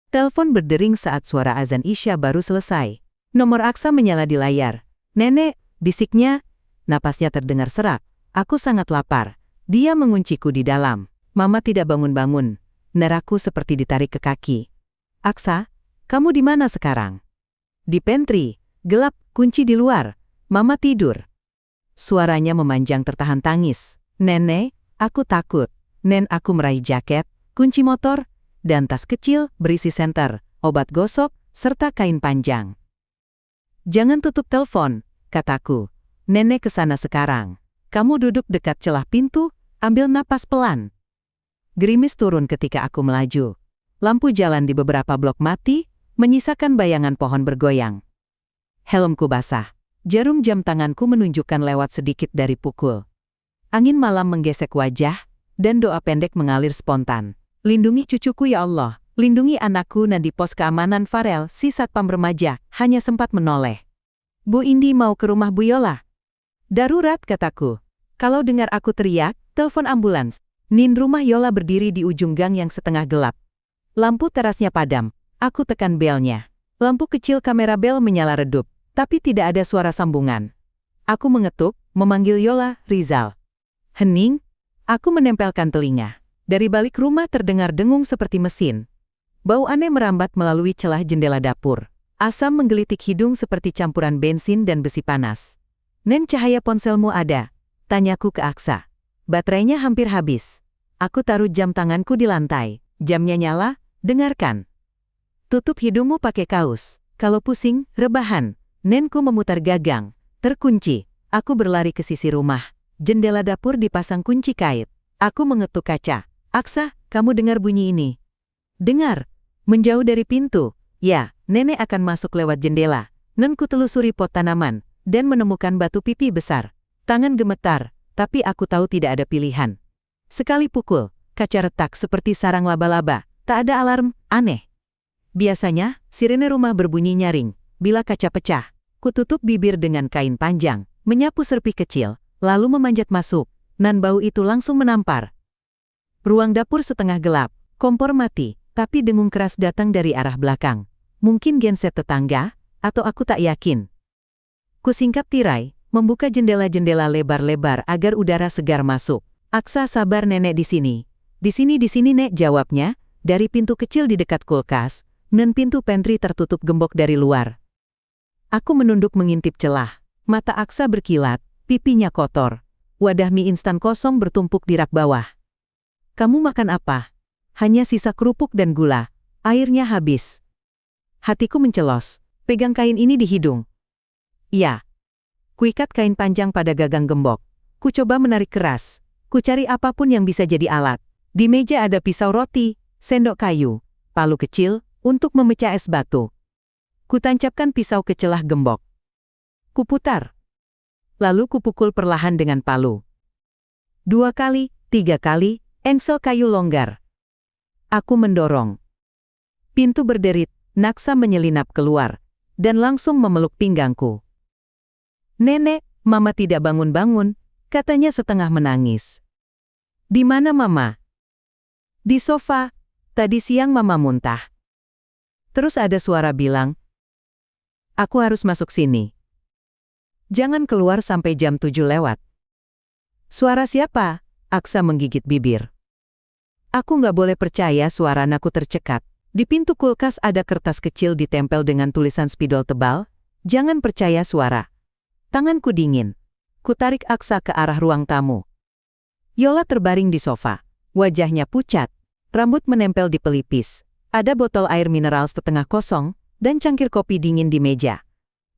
Telepon berdering saat suara azan Isya baru selesai. Nomor Aksa menyala di layar. "Nenek," bisiknya. Napasnya terdengar serak. "Aku sangat lapar." Dia mengunciku di dalam. Mama tidak bangun-bangun. Neraku seperti ditarik ke kaki. "Aksa, kamu di mana sekarang?" "Di pantry. Gelap, kunci di luar. Mama tidur." Suaranya memanjang tertahan tangis. "Nenek, aku takut." Aku meraih jaket, kunci motor, dan tas kecil berisi senter, obat gosok, serta kain panjang. "Jangan tutup telepon," kataku. "Nenek kesana sekarang. Kamu duduk dekat celah pintu, ambil napas pelan." Gerimis turun ketika aku melaju. Lampu jalan di beberapa blok mati, menyisakan bayangan pohon bergoyang. Helmku basah. Jarum jam tanganku menunjukkan lewat sedikit dari pukul. Angin malam menggesek wajah, dan doa pendek mengalir spontan. "Lindungi cucuku ya Allah, lindungi anakku." Nadi pos keamanan Farel, si satpam remaja, hanya sempat menoleh. "Bu Indi mau ke rumah Bu Yola." "Darurat," kataku. Kalau dengar aku teriak, telepon ambulans. Rumah Yola berdiri di ujung gang yang setengah gelap. Lampu terasnya padam. Aku tekan belnya. Lampu kecil kamera bel menyala redup, tapi tidak ada suara sambungan. Aku mengetuk, memanggil Yola, "Rizal." Hening. Aku menempelkan telinga. Dari balik rumah terdengar dengung seperti mesin. Bau aneh merambat melalui celah jendela dapur. Asam menggelitik hidung seperti campuran bensin dan besi panas. "Nen, cahaya ponselmu ada?" tanyaku ke Aksa. "Baterainya hampir habis." Aku taruh jam tanganku di lantai. "Jamnya nyala, dengarkan." "Tutup hidungmu pakai kaos. Kalau pusing, rebahan." Nenku memutar gagang. Terkunci. Aku berlari ke sisi rumah. Jendela dapur dipasang kunci kait. Aku mengetuk kaca. "Aksa, kamu dengar bunyi ini?" "Dengar." "Menjauh dari pintu." "Ya, nenek akan masuk lewat jendela." Nenku telusuri pot tanaman, dan menemukan batu pipi besar. Tangan gemetar, tapi aku tahu tidak ada pilihan. Sekali pukul, kaca retak seperti sarang laba-laba. Tak ada alarm, aneh. Biasanya, sirene rumah berbunyi nyaring bila kaca pecah. Kututup bibir dengan kain panjang, menyapu serpi kecil, lalu memanjat masuk. Nan bau itu langsung menampar. Ruang dapur setengah gelap, kompor mati, tapi dengung keras datang dari arah belakang. Mungkin genset tetangga, atau aku tak yakin. Kusingkap tirai, membuka jendela-jendela lebar-lebar agar udara segar masuk. "Aksa, sabar, nenek di sini." Di sini, Nek," jawabnya, dari pintu kecil di dekat kulkas, dan pintu pantry tertutup gembok dari luar. Aku menunduk mengintip celah. Mata Aksa berkilat, pipinya kotor. Wadah mie instan kosong bertumpuk di rak bawah. "Kamu makan apa?" "Hanya sisa kerupuk dan gula. Airnya habis." Hatiku mencelos. Pegang kain ini di hidung. "Iya." Kuikat kain panjang pada gagang gembok. Ku coba menarik keras. Ku cari apapun yang bisa jadi alat. Di meja ada pisau roti, sendok kayu, palu kecil untuk memecah es batu. Ku tancapkan pisau ke celah gembok. Ku putar. Lalu ku pukul perlahan dengan palu. 2 kali, 3 kali, engsel kayu longgar. Aku mendorong. Pintu berderit, Naksa menyelinap keluar, dan langsung memeluk pinggangku. "Nenek," Mama tidak bangun-bangun, katanya setengah menangis. "Di mana Mama?" "Di sofa. Tadi siang Mama muntah." Terus ada suara bilang, "Aku harus masuk sini. Jangan keluar sampai jam 7 lewat." "Suara siapa?" Aksa menggigit bibir. Aku nggak boleh percaya suara anakku tercekat. Di pintu kulkas ada kertas kecil ditempel dengan tulisan spidol tebal, "Jangan percaya suara." Tanganku dingin. Kutarik Aksa ke arah ruang tamu. Yola terbaring di sofa. Wajahnya pucat. Rambut menempel di pelipis. Ada botol air mineral setengah kosong, dan cangkir kopi dingin di meja.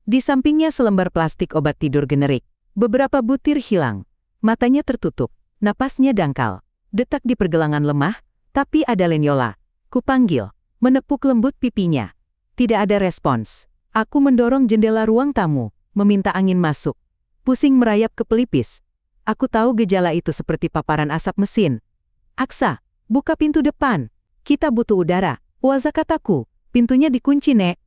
Di sampingnya selembar plastik obat tidur generik. Beberapa butir hilang. Matanya tertutup. Napasnya dangkal. Detak di pergelangan lemah, tapi ada Yola. Kupanggil. Menepuk lembut pipinya. Tidak ada respons. Aku mendorong jendela ruang tamu, meminta angin masuk. Pusing merayap ke pelipis. Aku tahu gejala itu seperti paparan asap mesin. "Aksa, buka pintu depan. Kita butuh udara." "Waza," kataku. "Pintunya dikunci, Nek."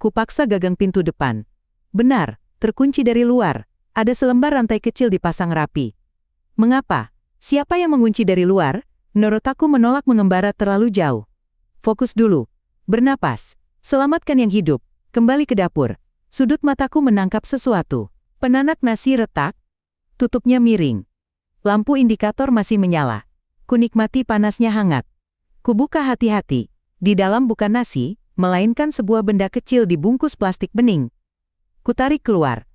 Kupaksa gagang pintu depan. Benar, terkunci dari luar. Ada selembar rantai kecil dipasang rapi. "Mengapa? Siapa yang mengunci dari luar?" Menurut aku menolak mengembara terlalu jauh. "Fokus dulu." Bernapas. Selamatkan yang hidup. Kembali ke dapur. Sudut mataku menangkap sesuatu. Penanak nasi retak. Tutupnya miring. Lampu indikator masih menyala. Kunikmati panasnya hangat. Kubuka hati-hati. Di dalam bukan nasi, melainkan sebuah benda kecil dibungkus plastik bening. Kutarik keluar.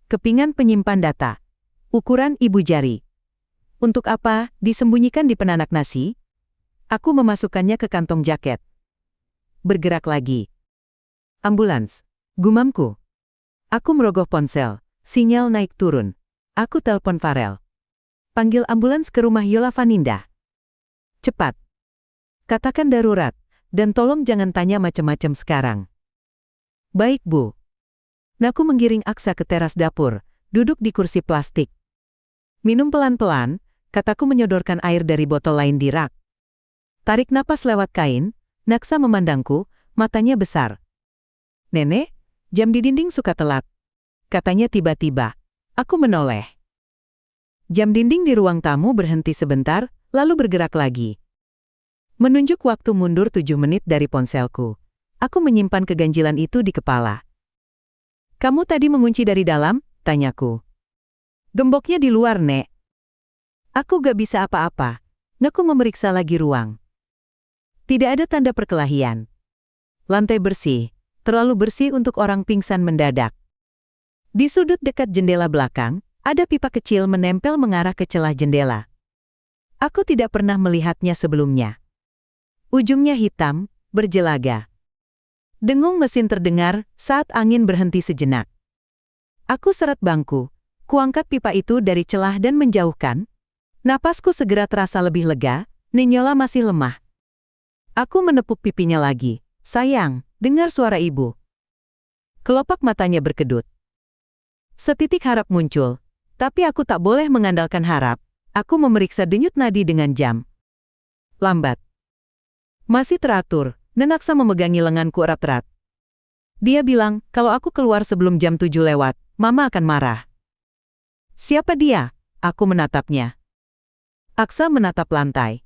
Kepingan penyimpan data. Ukuran ibu jari. Untuk apa disembunyikan di penanak nasi? Aku memasukkannya ke kantong jaket. Bergerak lagi. Ambulans. Gumamku. Aku merogoh ponsel. Sinyal naik turun. Aku telepon Farel. Panggil ambulans ke rumah Yola Vaninda. Cepat. Katakan darurat. Dan tolong jangan tanya macam-macam sekarang. Baik, Bu. Naku menggiring Aksa ke teras dapur, duduk di kursi plastik. Minum pelan-pelan, kataku menyodorkan air dari botol lain di rak. Tarik napas lewat kain, Naksa memandangku, matanya besar. Nenek, jam di dinding suka telat. Katanya tiba-tiba. Aku menoleh. Jam dinding di ruang tamu berhenti sebentar, lalu bergerak lagi. Menunjuk waktu mundur 7 menit dari ponselku. Aku menyimpan keganjilan itu di kepala. Kamu tadi mengunci dari dalam? Tanyaku. Gemboknya di luar, Nek. Aku gak bisa apa-apa. Naku memeriksa lagi ruang. Tidak ada tanda perkelahian. Lantai bersih, terlalu bersih untuk orang pingsan mendadak. Di sudut dekat jendela belakang, ada pipa kecil menempel mengarah ke celah jendela. Aku tidak pernah melihatnya sebelumnya. Ujungnya hitam, berjelaga. Dengung mesin terdengar saat angin berhenti sejenak. Aku seret bangku, kuangkat pipa itu dari celah dan menjauhkan. Napasku segera terasa lebih lega, Ninyola masih lemah. Aku menepuk pipinya lagi. Sayang, dengar suara ibu. Kelopak matanya berkedut. Setitik harap muncul, tapi aku tak boleh mengandalkan harap. Aku memeriksa denyut nadi dengan jam. Lambat. Masih teratur, dan Aksa memegangi lenganku erat-erat. Dia bilang, kalau aku keluar sebelum jam 7 lewat, Mama akan marah. Siapa dia? Aku menatapnya. Aksa menatap lantai.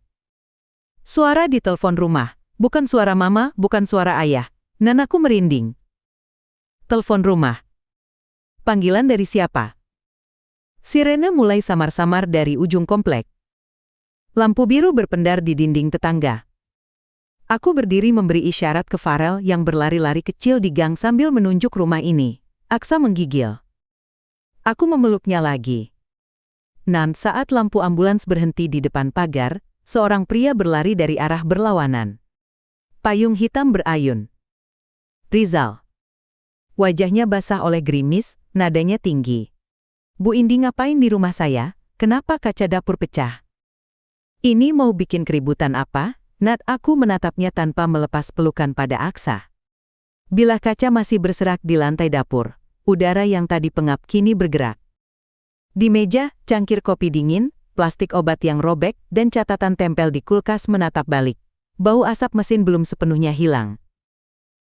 Suara di telepon rumah. Bukan suara Mama, bukan suara ayah. Dan aku merinding. Telepon rumah. Panggilan dari siapa? Sirene mulai samar-samar dari ujung komplek. Lampu biru berpendar di dinding tetangga. Aku berdiri memberi isyarat ke Farel yang berlari-lari kecil di gang sambil menunjuk rumah ini. Aksa menggigil. Aku memeluknya lagi. Nan saat lampu ambulans berhenti di depan pagar, seorang pria berlari dari arah berlawanan. Payung hitam berayun. Rizal. Wajahnya basah oleh gerimis, nadanya tinggi. Bu Indi ngapain di rumah saya? Kenapa kaca dapur pecah? Ini mau bikin keributan apa? Nat, aku menatapnya tanpa melepas pelukan pada Aksa. Bilah kaca masih berserak di lantai dapur. Udara yang tadi pengap kini bergerak. Di meja, cangkir kopi dingin, plastik obat yang robek, dan catatan tempel di kulkas menatap balik. Bau asap mesin belum sepenuhnya hilang.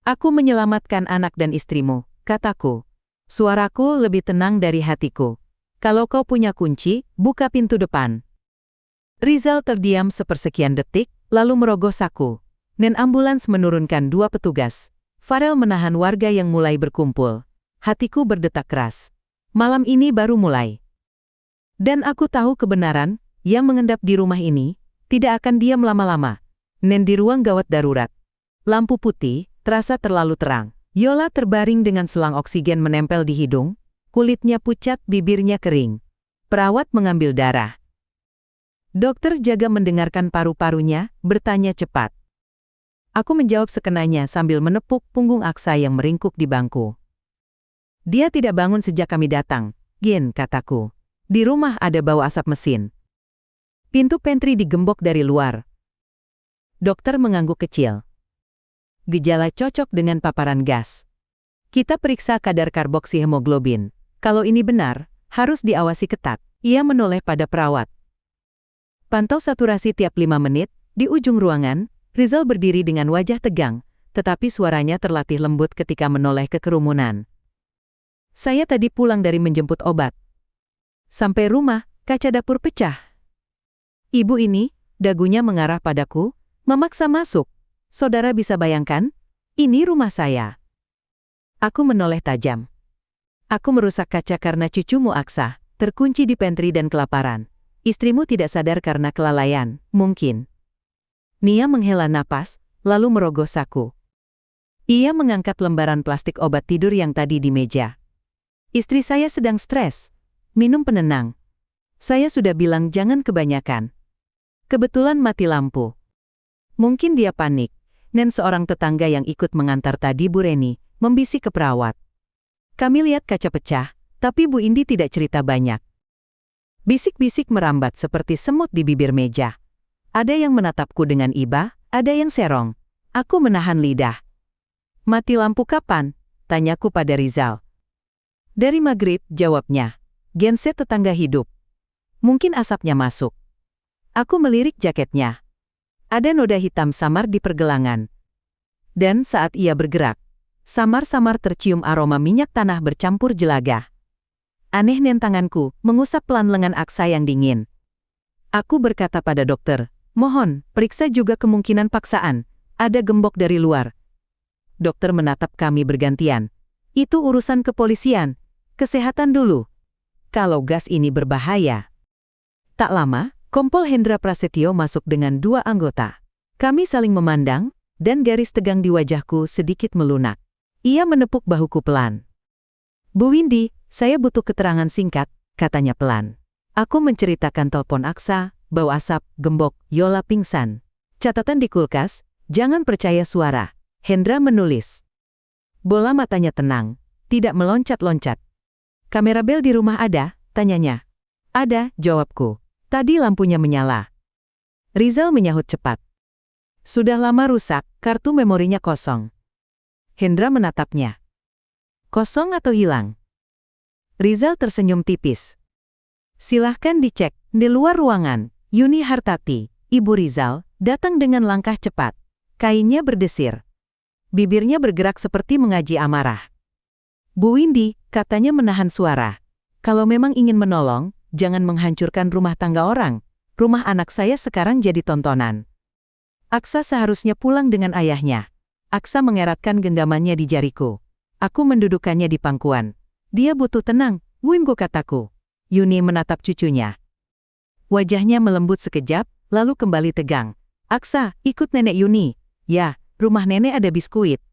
Aku menyelamatkan anak dan istrimu, kataku. Suaraku lebih tenang dari hatiku. Kalau kau punya kunci, buka pintu depan. Rizal terdiam sepersekian detik, lalu merogoh saku. Dan ambulans menurunkan 2 petugas. Farel menahan warga yang mulai berkumpul. Hatiku berdetak keras. Malam ini baru mulai. Dan aku tahu kebenaran, yang mengendap di rumah ini, tidak akan diam lama-lama. Nen di ruang gawat darurat. Lampu putih, terasa terlalu terang. Yola terbaring dengan selang oksigen menempel di hidung, kulitnya pucat, bibirnya kering. Perawat mengambil darah. Dokter jaga mendengarkan paru-parunya, bertanya cepat. Aku menjawab sekenanya sambil menepuk punggung Aksa yang meringkuk di bangku. Dia tidak bangun sejak kami datang, Gin, kataku. Di rumah ada bau asap mesin. Pintu pantry digembok dari luar. Dokter mengangguk kecil. Gejala cocok dengan paparan gas. Kita periksa kadar karboksihemoglobin. Kalau ini benar, harus diawasi ketat. Ia menoleh pada perawat. Pantau saturasi tiap 5 menit. Di ujung ruangan, Rizal berdiri dengan wajah tegang, tetapi suaranya terlatih lembut ketika menoleh ke kerumunan. Saya tadi pulang dari menjemput obat. Sampai rumah, kaca dapur pecah. Ibu ini, dagunya mengarah padaku, memaksa masuk. Saudara bisa bayangkan? Ini rumah saya. Aku menoleh tajam. Aku merusak kaca karena cucumu Aksa, terkunci di pantry dan kelaparan. Istrimu tidak sadar karena kelalaian, mungkin. Nia menghela napas, lalu merogoh saku. Ia mengangkat lembaran plastik obat tidur yang tadi di meja. Istri saya sedang stres. Minum penenang. Saya sudah bilang jangan kebanyakan. Kebetulan mati lampu. Mungkin dia panik. Dan seorang tetangga yang ikut mengantar tadi Bu Reni, membisik ke perawat. Kami lihat kaca pecah, tapi Bu Indi tidak cerita banyak. Bisik-bisik merambat seperti semut di bibir meja. Ada yang menatapku dengan iba, ada yang serong. Aku menahan lidah. Mati lampu kapan? Tanyaku pada Rizal. Dari maghrib, jawabnya. Genset tetangga hidup. Mungkin asapnya masuk. Aku melirik jaketnya. Ada noda hitam samar di pergelangan. Dan saat ia bergerak, samar-samar tercium aroma minyak tanah bercampur jelaga. Aneh tanganku mengusap pelan lengan Aksa yang dingin. Aku berkata pada dokter, mohon, periksa juga kemungkinan paksaan. Ada gembok dari luar. Dokter menatap kami bergantian. Itu urusan kepolisian. Kesehatan dulu. Kalau gas ini berbahaya. Tak lama, Kompol Hendra Prasetyo masuk dengan 2 anggota. Kami saling memandang, dan garis tegang di wajahku sedikit melunak. Ia menepuk bahuku pelan. Bu Windy, saya butuh keterangan singkat, katanya pelan. Aku menceritakan telepon Aksa, bau asap, gembok, Yola pingsan. Catatan di kulkas, jangan percaya suara. Hendra menulis. Bola matanya tenang, tidak meloncat-loncat. Kamera bel di rumah ada, tanyanya. Ada, jawabku. Tadi lampunya menyala. Rizal menyahut cepat. Sudah lama rusak, kartu memorinya kosong. Hendra menatapnya. Kosong atau hilang? Rizal tersenyum tipis. Silahkan dicek, di luar ruangan. Yuni Hartati, Ibu Rizal, datang dengan langkah cepat. Kainnya berdesir. Bibirnya bergerak seperti mengaji amarah. Bu Windy, katanya menahan suara. Kalau memang ingin menolong, jangan menghancurkan rumah tangga orang. Rumah anak saya sekarang jadi tontonan. Aksa seharusnya pulang dengan ayahnya. Aksa mengeratkan genggamannya di jariku. Aku mendudukannya di pangkuan. Dia butuh tenang, Wimgo kataku. Yuni menatap cucunya. Wajahnya melembut sekejap, lalu kembali tegang. Aksa, ikut nenek Yuni. Ya, rumah nenek ada biskuit.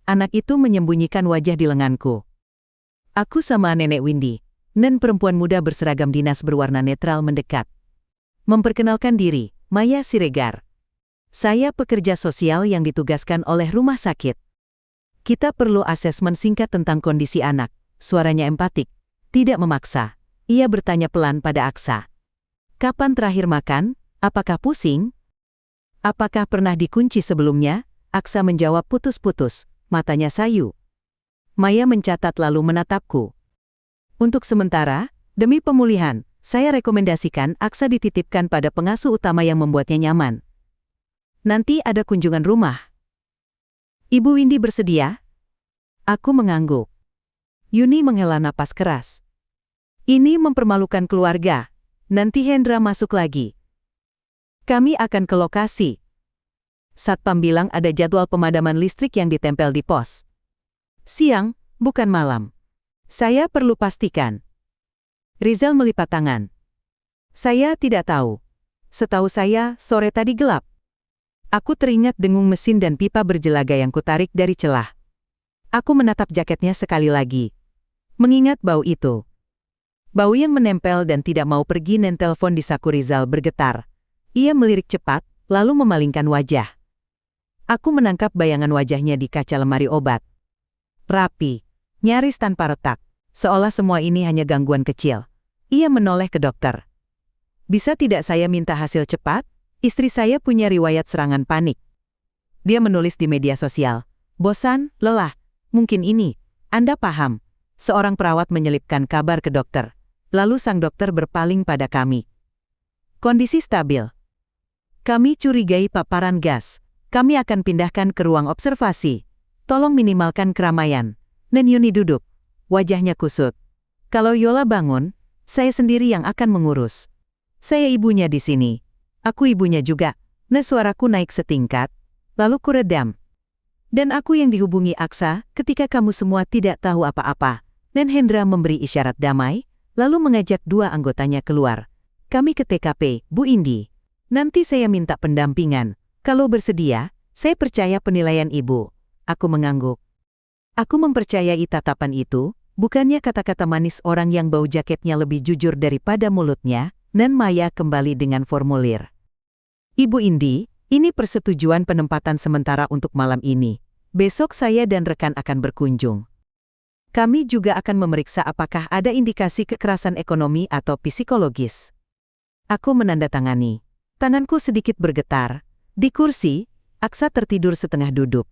Anak itu menyembunyikan wajah di lenganku. Aku sama nenek Windy. Nen perempuan muda berseragam dinas berwarna netral mendekat. Memperkenalkan diri, Maya Siregar. Saya pekerja sosial yang ditugaskan oleh rumah sakit. Kita perlu asesmen singkat tentang kondisi anak. Suaranya empatik, tidak memaksa. Ia bertanya pelan pada Aksa. Kapan terakhir makan? Apakah pusing? Apakah pernah dikunci sebelumnya? Aksa menjawab putus-putus, matanya sayu. Maya mencatat lalu menatapku. Untuk sementara, demi pemulihan, saya rekomendasikan Aksa dititipkan pada pengasuh utama yang membuatnya nyaman. Nanti ada kunjungan rumah. Ibu Windy bersedia? Aku mengangguk. Yuni menghela napas keras. Ini mempermalukan keluarga. Nanti Hendra masuk lagi. Kami akan ke lokasi. Satpam bilang ada jadwal pemadaman listrik yang ditempel di pos. Siang, bukan malam. Saya perlu pastikan. Rizal melipat tangan. Saya tidak tahu. Setahu saya, sore tadi gelap. Aku teringat dengung mesin dan pipa berjelaga yang kutarik dari celah. Aku menatap jaketnya sekali lagi. Mengingat bau itu. Bau yang menempel dan tidak mau pergi dan telepon di saku Rizal bergetar. Ia melirik cepat, lalu memalingkan wajah. Aku menangkap bayangan wajahnya di kaca lemari obat. Rapi. Nyaris tanpa retak, seolah semua ini hanya gangguan kecil. Ia menoleh ke dokter. Bisa tidak saya minta hasil cepat? Istri saya punya riwayat serangan panik. Dia menulis di media sosial. Bosan, lelah, mungkin ini. Anda paham. Seorang perawat menyelipkan kabar ke dokter. Lalu sang dokter berpaling pada kami. Kondisi stabil. Kami curigai paparan gas. Kami akan pindahkan ke ruang observasi. Tolong minimalkan keramaian. Nen Yuni duduk. Wajahnya kusut. Kalau Yola bangun, saya sendiri yang akan mengurus. Saya ibunya di sini. Aku ibunya juga. Suaraku naik setingkat. lalu kuredam. Dan aku yang dihubungi Aksa ketika kamu semua tidak tahu apa-apa. Dan Hendra memberi isyarat damai, lalu mengajak dua anggotanya keluar. Kami ke TKP, Bu Indi. Nanti saya minta pendampingan. Kalau bersedia, saya percaya penilaian Ibu. Aku mengangguk. Aku mempercayai tatapan itu, bukannya kata-kata manis orang yang bau jaketnya lebih jujur daripada mulutnya, dan Maya kembali dengan formulir. Ibu Indi, ini persetujuan penempatan sementara untuk malam ini. Besok saya dan rekan akan berkunjung. Kami juga akan memeriksa apakah ada indikasi kekerasan ekonomi atau psikologis. Aku menandatangani. Tanganku sedikit bergetar. Di kursi, Aksa tertidur setengah duduk.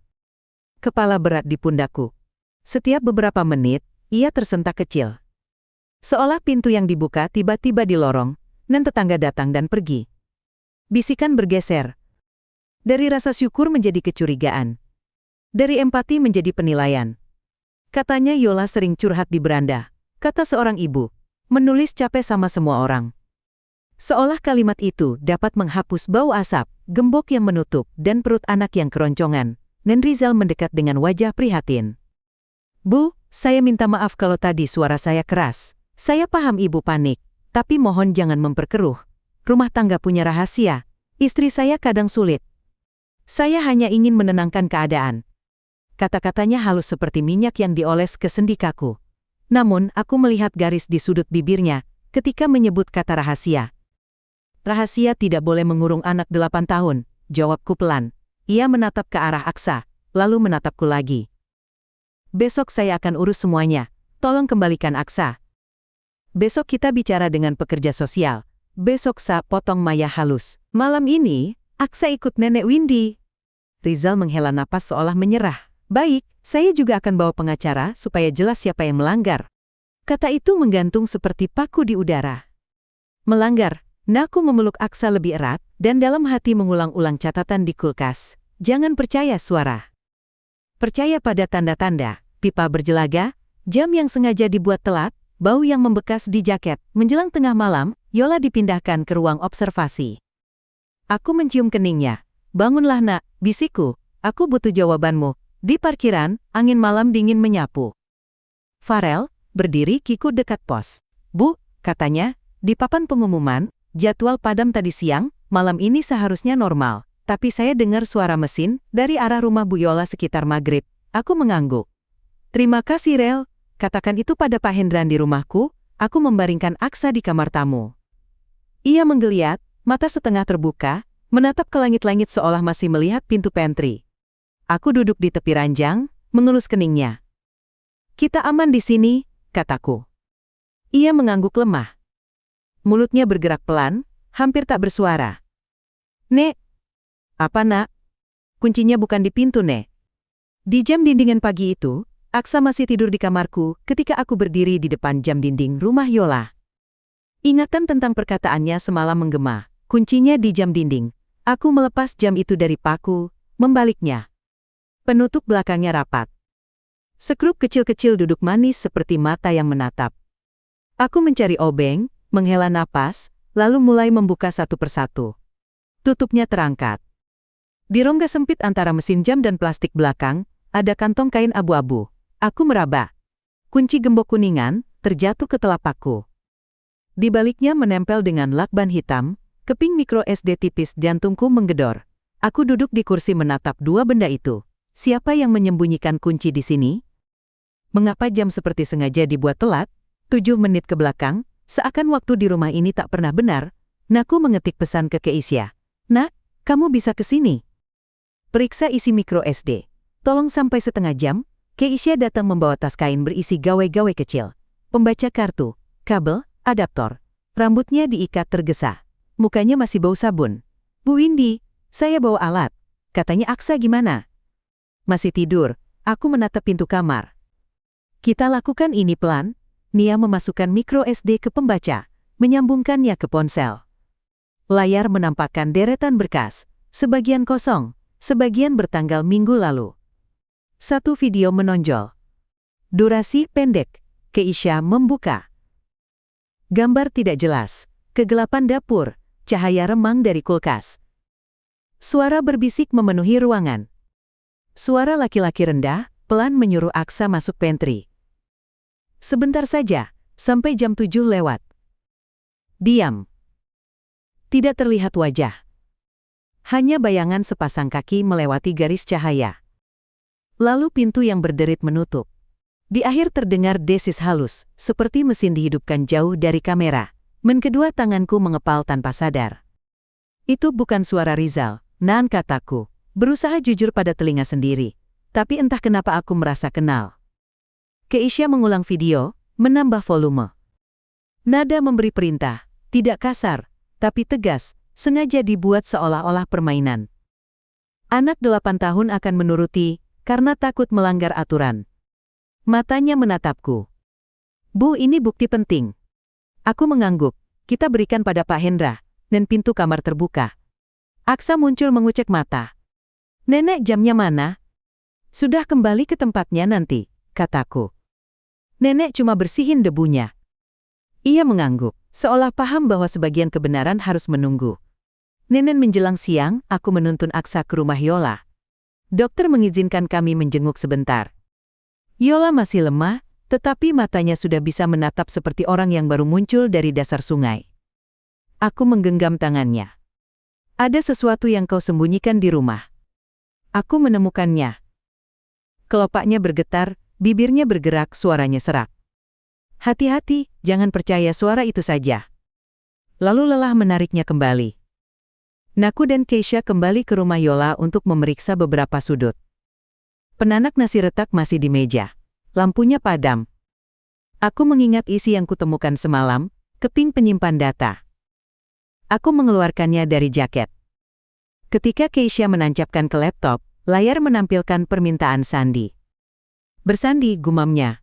Kepala berat di pundakku. Setiap beberapa menit, ia tersentak kecil. Seolah pintu yang dibuka tiba-tiba di lorong, dan tetangga datang dan pergi. Bisikan bergeser. Dari rasa syukur menjadi kecurigaan. Dari empati menjadi penilaian. Katanya Yola sering curhat di beranda. Kata seorang ibu, menulis capek sama semua orang. Seolah kalimat itu dapat menghapus bau asap, gembok yang menutup, dan perut anak yang keroncongan. Dan Rizal mendekat dengan wajah prihatin. Bu, saya minta maaf kalau tadi suara saya keras. Saya paham ibu panik, tapi mohon jangan memperkeruh. Rumah tangga punya rahasia. Istri saya kadang sulit. Saya hanya ingin menenangkan keadaan. Kata-katanya halus seperti minyak yang dioles ke sendi kaku. Namun, aku melihat garis di sudut bibirnya ketika menyebut kata rahasia. Rahasia tidak boleh mengurung anak 8 tahun, jawabku pelan. Ia menatap ke arah Aksa, lalu menatapku lagi. Besok saya akan urus semuanya. Tolong kembalikan Aksa. Besok kita bicara dengan pekerja sosial. Besok potong Maya halus. Malam ini, Aksa ikut Nenek Windy. Rizal menghela napas seolah menyerah. Baik, saya juga akan bawa pengacara supaya jelas siapa yang melanggar. Kata itu menggantung seperti paku di udara. Melanggar, naku memeluk Aksa lebih erat, dan dalam hati mengulang-ulang catatan di kulkas. Jangan percaya suara. Percaya pada tanda-tanda, pipa berjelaga, jam yang sengaja dibuat telat, bau yang membekas di jaket. Menjelang tengah malam, Yola dipindahkan ke ruang observasi. Aku mencium keningnya. Bangunlah nak, bisikku, aku butuh jawabanmu. Di parkiran, angin malam dingin menyapu. Farel, berdiri kikuk dekat pos. Bu, katanya, di papan pengumuman, jadwal padam tadi siang, malam ini seharusnya normal. Tapi saya dengar suara mesin dari arah rumah Bu Yola sekitar maghrib. Aku mengangguk. Terima kasih Rel, katakan itu pada Pak Hendran di rumahku, aku membaringkan Aksa di kamar tamu. Ia menggeliat, mata setengah terbuka, menatap ke langit-langit seolah masih melihat pintu pantry. Aku duduk di tepi ranjang, mengelus keningnya. Kita aman di sini, kataku. Ia mengangguk lemah. Mulutnya bergerak pelan, hampir tak bersuara. Nek. Apa nak? Kuncinya bukan di pintu, Nek. Di jam dindingan pagi itu, Aksa masih tidur di kamarku ketika aku berdiri di depan jam dinding rumah Yola. Ingatan tentang perkataannya semalam menggema. Kuncinya di jam dinding. Aku melepas jam itu dari paku, membaliknya. Penutup belakangnya rapat. Sekrup kecil-kecil duduk manis seperti mata yang menatap. Aku mencari obeng, menghela napas, lalu mulai membuka satu persatu. Tutupnya terangkat. Di rongga sempit antara mesin jam dan plastik belakang, ada kantong kain abu-abu. Aku meraba. Kunci gembok kuningan terjatuh ke telapakku. Di baliknya menempel dengan lakban hitam, keping micro SD tipis. Jantungku menggedor. Aku duduk di kursi menatap dua benda itu. Siapa yang menyembunyikan kunci di sini? Mengapa jam seperti sengaja dibuat telat? 7 menit ke belakang, seakan waktu di rumah ini tak pernah benar. Naku mengetik pesan ke Keisha. Nak, kamu bisa ke sini. Periksa isi micro SD. Tolong sampai setengah jam. Keisha datang membawa tas kain berisi gawe-gawe kecil. Pembaca kartu, kabel, adaptor. Rambutnya diikat tergesa. Mukanya masih bau sabun. Bu Windy, saya bawa alat. Katanya Aksa gimana? Masih tidur, aku menatap pintu kamar. Kita lakukan ini pelan. Nia memasukkan micro SD ke pembaca, menyambungkannya ke ponsel. Layar menampakkan deretan berkas, sebagian kosong, sebagian bertanggal minggu lalu. Satu video menonjol. Durasi pendek, Keisha membuka. Gambar tidak jelas, kegelapan dapur, cahaya remang dari kulkas. Suara berbisik memenuhi ruangan. Suara laki-laki rendah, pelan menyuruh Aksa masuk pantry. Sebentar saja, sampai jam 7 lewat. Diam. Tidak terlihat wajah. Hanya bayangan sepasang kaki melewati garis cahaya. Lalu pintu yang berderit menutup. Di akhir terdengar desis halus, seperti mesin dihidupkan jauh dari kamera. Kedua tanganku mengepal tanpa sadar. Itu bukan suara Rizal, Nan, kataku. Berusaha jujur pada telinga sendiri. Tapi entah kenapa aku merasa kenal. Keisha mengulang video, menambah volume. Nada memberi perintah, tidak kasar, tapi tegas, sengaja dibuat seolah-olah permainan. Anak 8 tahun akan menuruti, karena takut melanggar aturan. Matanya menatapku. Bu, ini bukti penting. Aku mengangguk. Kita berikan pada Pak Hendra, dan pintu kamar terbuka. Aksa muncul mengucek mata. Nenek, jamnya mana? Sudah kembali ke tempatnya nanti, kataku. Nenek cuma bersihin debunya. Ia mengangguk, seolah paham bahwa sebagian kebenaran harus menunggu. Nenek menjelang siang, aku menuntun Aksa ke rumah Yola. Dokter mengizinkan kami menjenguk sebentar. Yola masih lemah, tetapi matanya sudah bisa menatap seperti orang yang baru muncul dari dasar sungai. Aku menggenggam tangannya. Ada sesuatu yang kau sembunyikan di rumah. Aku menemukannya. Kelopaknya bergetar, bibirnya bergerak, suaranya serak. Hati-hati, jangan percaya suara itu saja. Lalu lelah menariknya kembali. Naku dan Keisha kembali ke rumah Yola untuk memeriksa beberapa sudut. Penanak nasi retak masih di meja. Lampunya padam. Aku mengingat isi yang kutemukan semalam, keping penyimpan data. Aku mengeluarkannya dari jaket. Ketika Keisha menancapkan ke laptop, layar menampilkan permintaan sandi. Bersandi, gumamnya.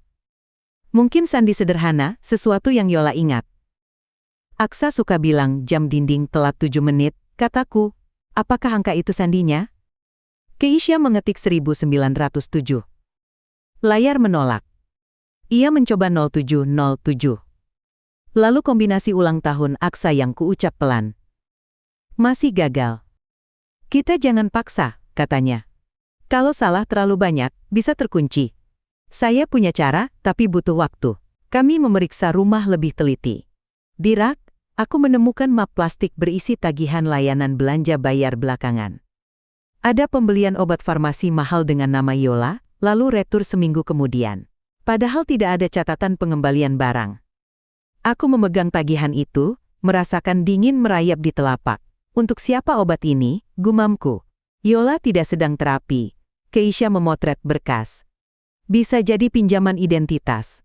Mungkin sandi sederhana, sesuatu yang Yola ingat. Aksa suka bilang jam dinding telat 7 menit, kataku. Apakah angka itu sandinya? Keisha mengetik 1907. Layar menolak. Ia mencoba 0707. Lalu kombinasi ulang tahun Aksa yang kuucap pelan. Masih gagal. Kita jangan paksa, katanya. Kalau salah terlalu banyak, bisa terkunci. Saya punya cara, tapi butuh waktu. Kami memeriksa rumah lebih teliti. Di rak, aku menemukan map plastik berisi tagihan layanan belanja bayar belakangan. Ada pembelian obat farmasi mahal dengan nama Yola, lalu retur seminggu kemudian. Padahal tidak ada catatan pengembalian barang. Aku memegang tagihan itu, merasakan dingin merayap di telapak. Untuk siapa obat ini, gumamku? Yola tidak sedang terapi. Keisha memotret berkas. Bisa jadi pinjaman identitas.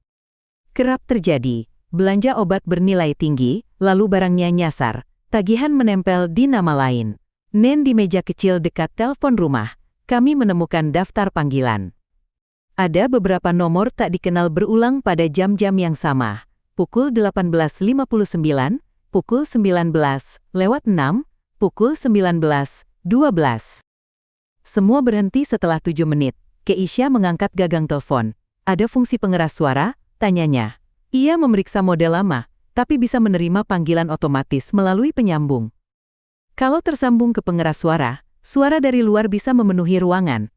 Kerap terjadi, belanja obat bernilai tinggi, lalu barangnya nyasar, tagihan menempel di nama lain. Nen di meja kecil dekat telepon rumah, kami menemukan daftar panggilan. Ada beberapa nomor tak dikenal berulang pada jam-jam yang sama. Pukul 18.59, pukul 19:06, pukul 19:12. Semua berhenti setelah 7 menit. Keisha mengangkat gagang telepon. Ada fungsi pengeras suara, tanyanya. Ia memeriksa model lama, tapi bisa menerima panggilan otomatis melalui penyambung. Kalau tersambung ke pengeras suara, suara dari luar bisa memenuhi ruangan.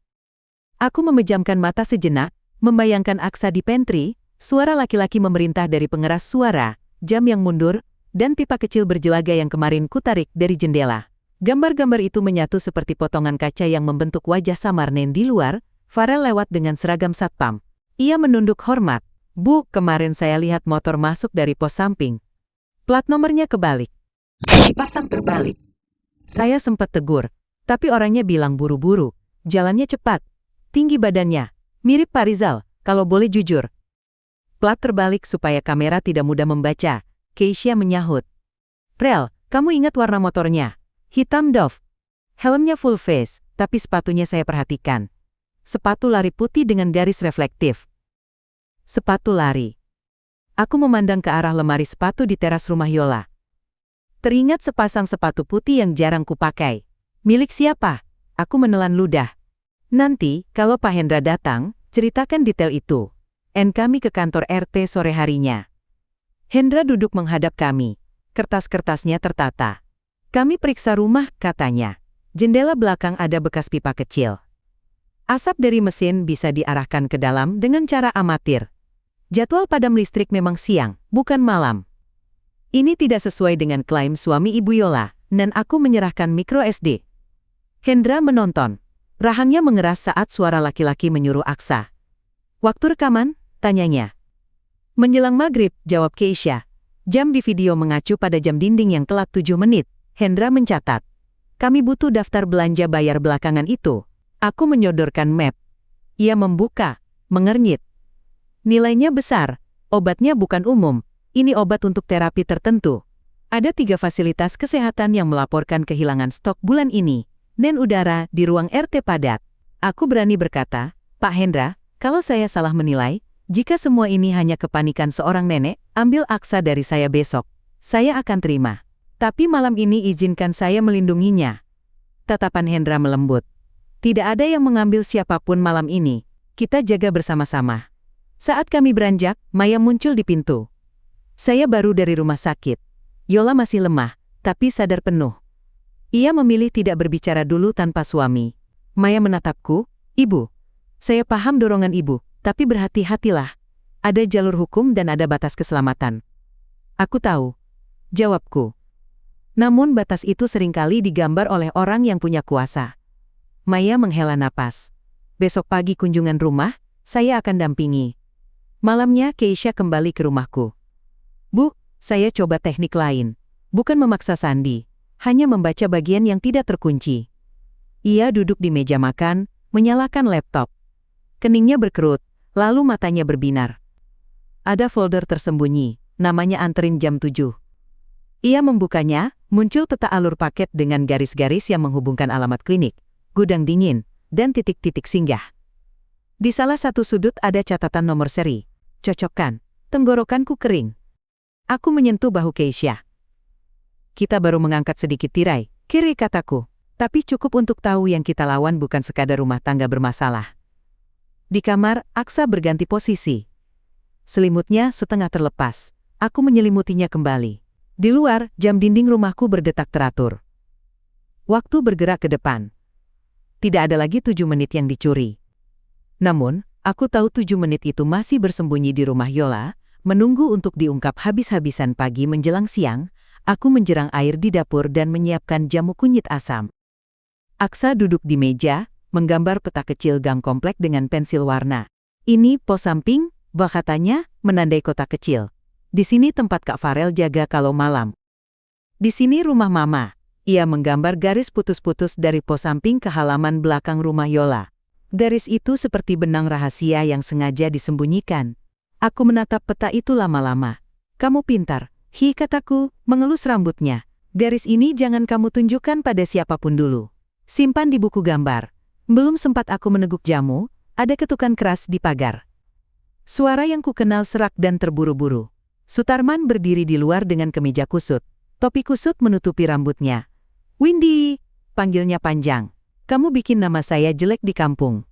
Aku memejamkan mata sejenak, membayangkan Aksa di pantry, suara laki-laki memerintah dari pengeras suara, jam yang mundur, dan pipa kecil berjelaga yang kemarin kutarik dari jendela. Gambar-gambar itu menyatu seperti potongan kaca yang membentuk wajah samar Nen di luar. Farel lewat dengan seragam satpam. Ia menunduk hormat. Bu, kemarin saya lihat motor masuk dari pos samping. Plat nomornya kebalik. Dipasang terbalik. Saya sempat tegur, tapi orangnya bilang buru-buru. Jalannya cepat. Tinggi badannya. Mirip Pak Rizal, kalau boleh jujur. Plat terbalik supaya kamera tidak mudah membaca. Keisha menyahut. Rel, kamu ingat warna motornya? Hitam doff. Helmnya full face, tapi sepatunya saya perhatikan. Sepatu lari putih dengan garis reflektif. Sepatu lari. Aku memandang ke arah lemari sepatu di teras rumah Yola. Teringat sepasang sepatu putih yang jarang kupakai. Milik siapa? Aku menelan ludah. Nanti, kalau Pak Hendra datang, ceritakan detail itu. Kami ke kantor RT sore harinya. Hendra duduk menghadap kami. Kertas-kertasnya tertata. Kami periksa rumah, katanya. Jendela belakang ada bekas pipa kecil. Asap dari mesin bisa diarahkan ke dalam dengan cara amatir. Jadwal padam listrik memang siang, bukan malam. Ini tidak sesuai dengan klaim suami Ibu Yola, dan aku menyerahkan micro SD. Hendra menonton. Rahangnya mengeras saat suara laki-laki menyuruh Aksa. Waktu rekaman? Tanyanya. Menjelang maghrib, jawab Keisha. Jam di video mengacu pada jam dinding yang telat 7 menit. Hendra mencatat. Kami butuh daftar belanja bayar belakangan itu. Aku menyodorkan map. Ia membuka, mengernyit. Nilainya besar. Obatnya bukan umum. Ini obat untuk terapi tertentu. Ada 3 fasilitas kesehatan yang melaporkan kehilangan stok bulan ini. Dan udara di ruang RT padat. Aku berani berkata, Pak Hendra, kalau saya salah menilai, jika semua ini hanya kepanikan seorang nenek, ambil Aksa dari saya besok. Saya akan terima. Tapi malam ini izinkan saya melindunginya. Tatapan Hendra melembut. Tidak ada yang mengambil siapapun malam ini. Kita jaga bersama-sama. Saat kami beranjak, Maya muncul di pintu. Saya baru dari rumah sakit. Yola masih lemah, tapi sadar penuh. Ia memilih tidak berbicara dulu tanpa suami. Maya menatapku, Ibu. Saya paham dorongan Ibu, tapi berhati-hatilah. Ada jalur hukum dan ada batas keselamatan. Aku tahu. Jawabku. Namun batas itu seringkali digambar oleh orang yang punya kuasa. Maya menghela napas. Besok pagi kunjungan rumah, saya akan dampingi. Malamnya Keisha kembali ke rumahku. Bu, saya coba teknik lain. Bukan memaksa sandi, hanya membaca bagian yang tidak terkunci. Ia duduk di meja makan, menyalakan laptop. Keningnya berkerut, lalu matanya berbinar. Ada folder tersembunyi, namanya anterin jam 7. Ia membukanya, muncul peta alur paket dengan garis-garis yang menghubungkan alamat klinik, gudang dingin, dan titik-titik singgah. Di salah satu sudut ada catatan nomor seri. Cocokkan, tenggorokanku kering. Aku menyentuh bahu Keisha. Kita baru mengangkat sedikit tirai, kiri kataku. Tapi cukup untuk tahu yang kita lawan bukan sekadar rumah tangga bermasalah. Di kamar, Aksa berganti posisi. Selimutnya setengah terlepas. Aku menyelimutinya kembali. Di luar, jam dinding rumahku berdetak teratur. Waktu bergerak ke depan. Tidak ada lagi 7 menit yang dicuri. Namun, aku tahu 7 menit itu masih bersembunyi di rumah Yola, menunggu untuk diungkap habis-habisan pagi menjelang siang. Aku menjerang air di dapur dan menyiapkan jamu kunyit asam. Aksa duduk di meja, menggambar peta kecil gang komplek dengan pensil warna. Ini pos samping, bah katanya, menandai kota kecil. Di sini tempat Kak Farel jaga kalau malam. Di sini rumah Mama. Ia menggambar garis putus-putus dari pos samping ke halaman belakang rumah Yola. Garis itu seperti benang rahasia yang sengaja disembunyikan. Aku menatap peta itu lama-lama. Kamu pintar, hi kataku, mengelus rambutnya. Garis ini jangan kamu tunjukkan pada siapapun dulu. Simpan di buku gambar. Belum sempat aku meneguk jamu, ada ketukan keras di pagar. Suara yang kukenal serak dan terburu-buru. Sutarman berdiri di luar dengan kemeja kusut. Topi kusut menutupi rambutnya. Windy, panggilnya panjang. Kamu bikin nama saya jelek di kampung.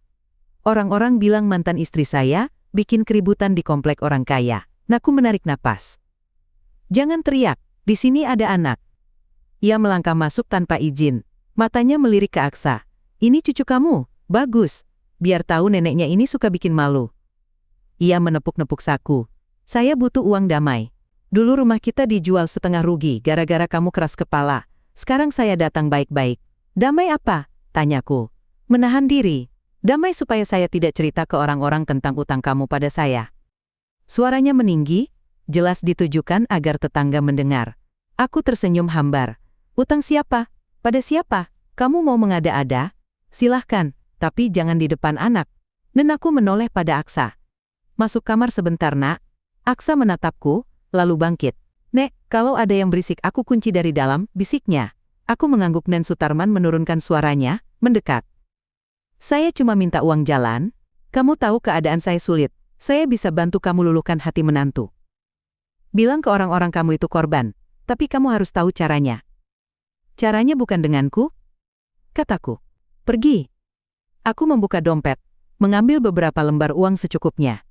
Orang-orang bilang mantan istri saya bikin keributan di komplek orang kaya. Naku menarik napas. Jangan teriak, di sini ada anak. Ia melangkah masuk tanpa izin. Matanya melirik ke Aksa. Ini cucu kamu, bagus. Biar tahu neneknya ini suka bikin malu. Ia menepuk-nepuk saku. Saya butuh uang damai. Dulu rumah kita dijual setengah rugi gara-gara kamu keras kepala. Sekarang saya datang baik-baik. Damai apa? Tanyaku. Menahan diri. Damai supaya saya tidak cerita ke orang-orang tentang utang kamu pada saya. Suaranya meninggi, jelas ditujukan agar tetangga mendengar. Aku tersenyum hambar. Utang siapa? Pada siapa? Kamu mau mengada-ada? Silahkan, tapi jangan di depan anak. Dan aku menoleh pada Aksa. Masuk kamar sebentar, nak. Aksa menatapku, lalu bangkit. Nek, kalau ada yang berisik aku kunci dari dalam, bisiknya. Aku mengangguk dan Sutarman menurunkan suaranya, mendekat. Saya cuma minta uang jalan. Kamu tahu keadaan saya sulit. Saya bisa bantu kamu luluhkan hati menantu. Bilang ke orang-orang kamu itu korban, tapi kamu harus tahu caranya. Caranya bukan denganku, kataku. Pergi. Aku membuka dompet, mengambil beberapa lembar uang secukupnya.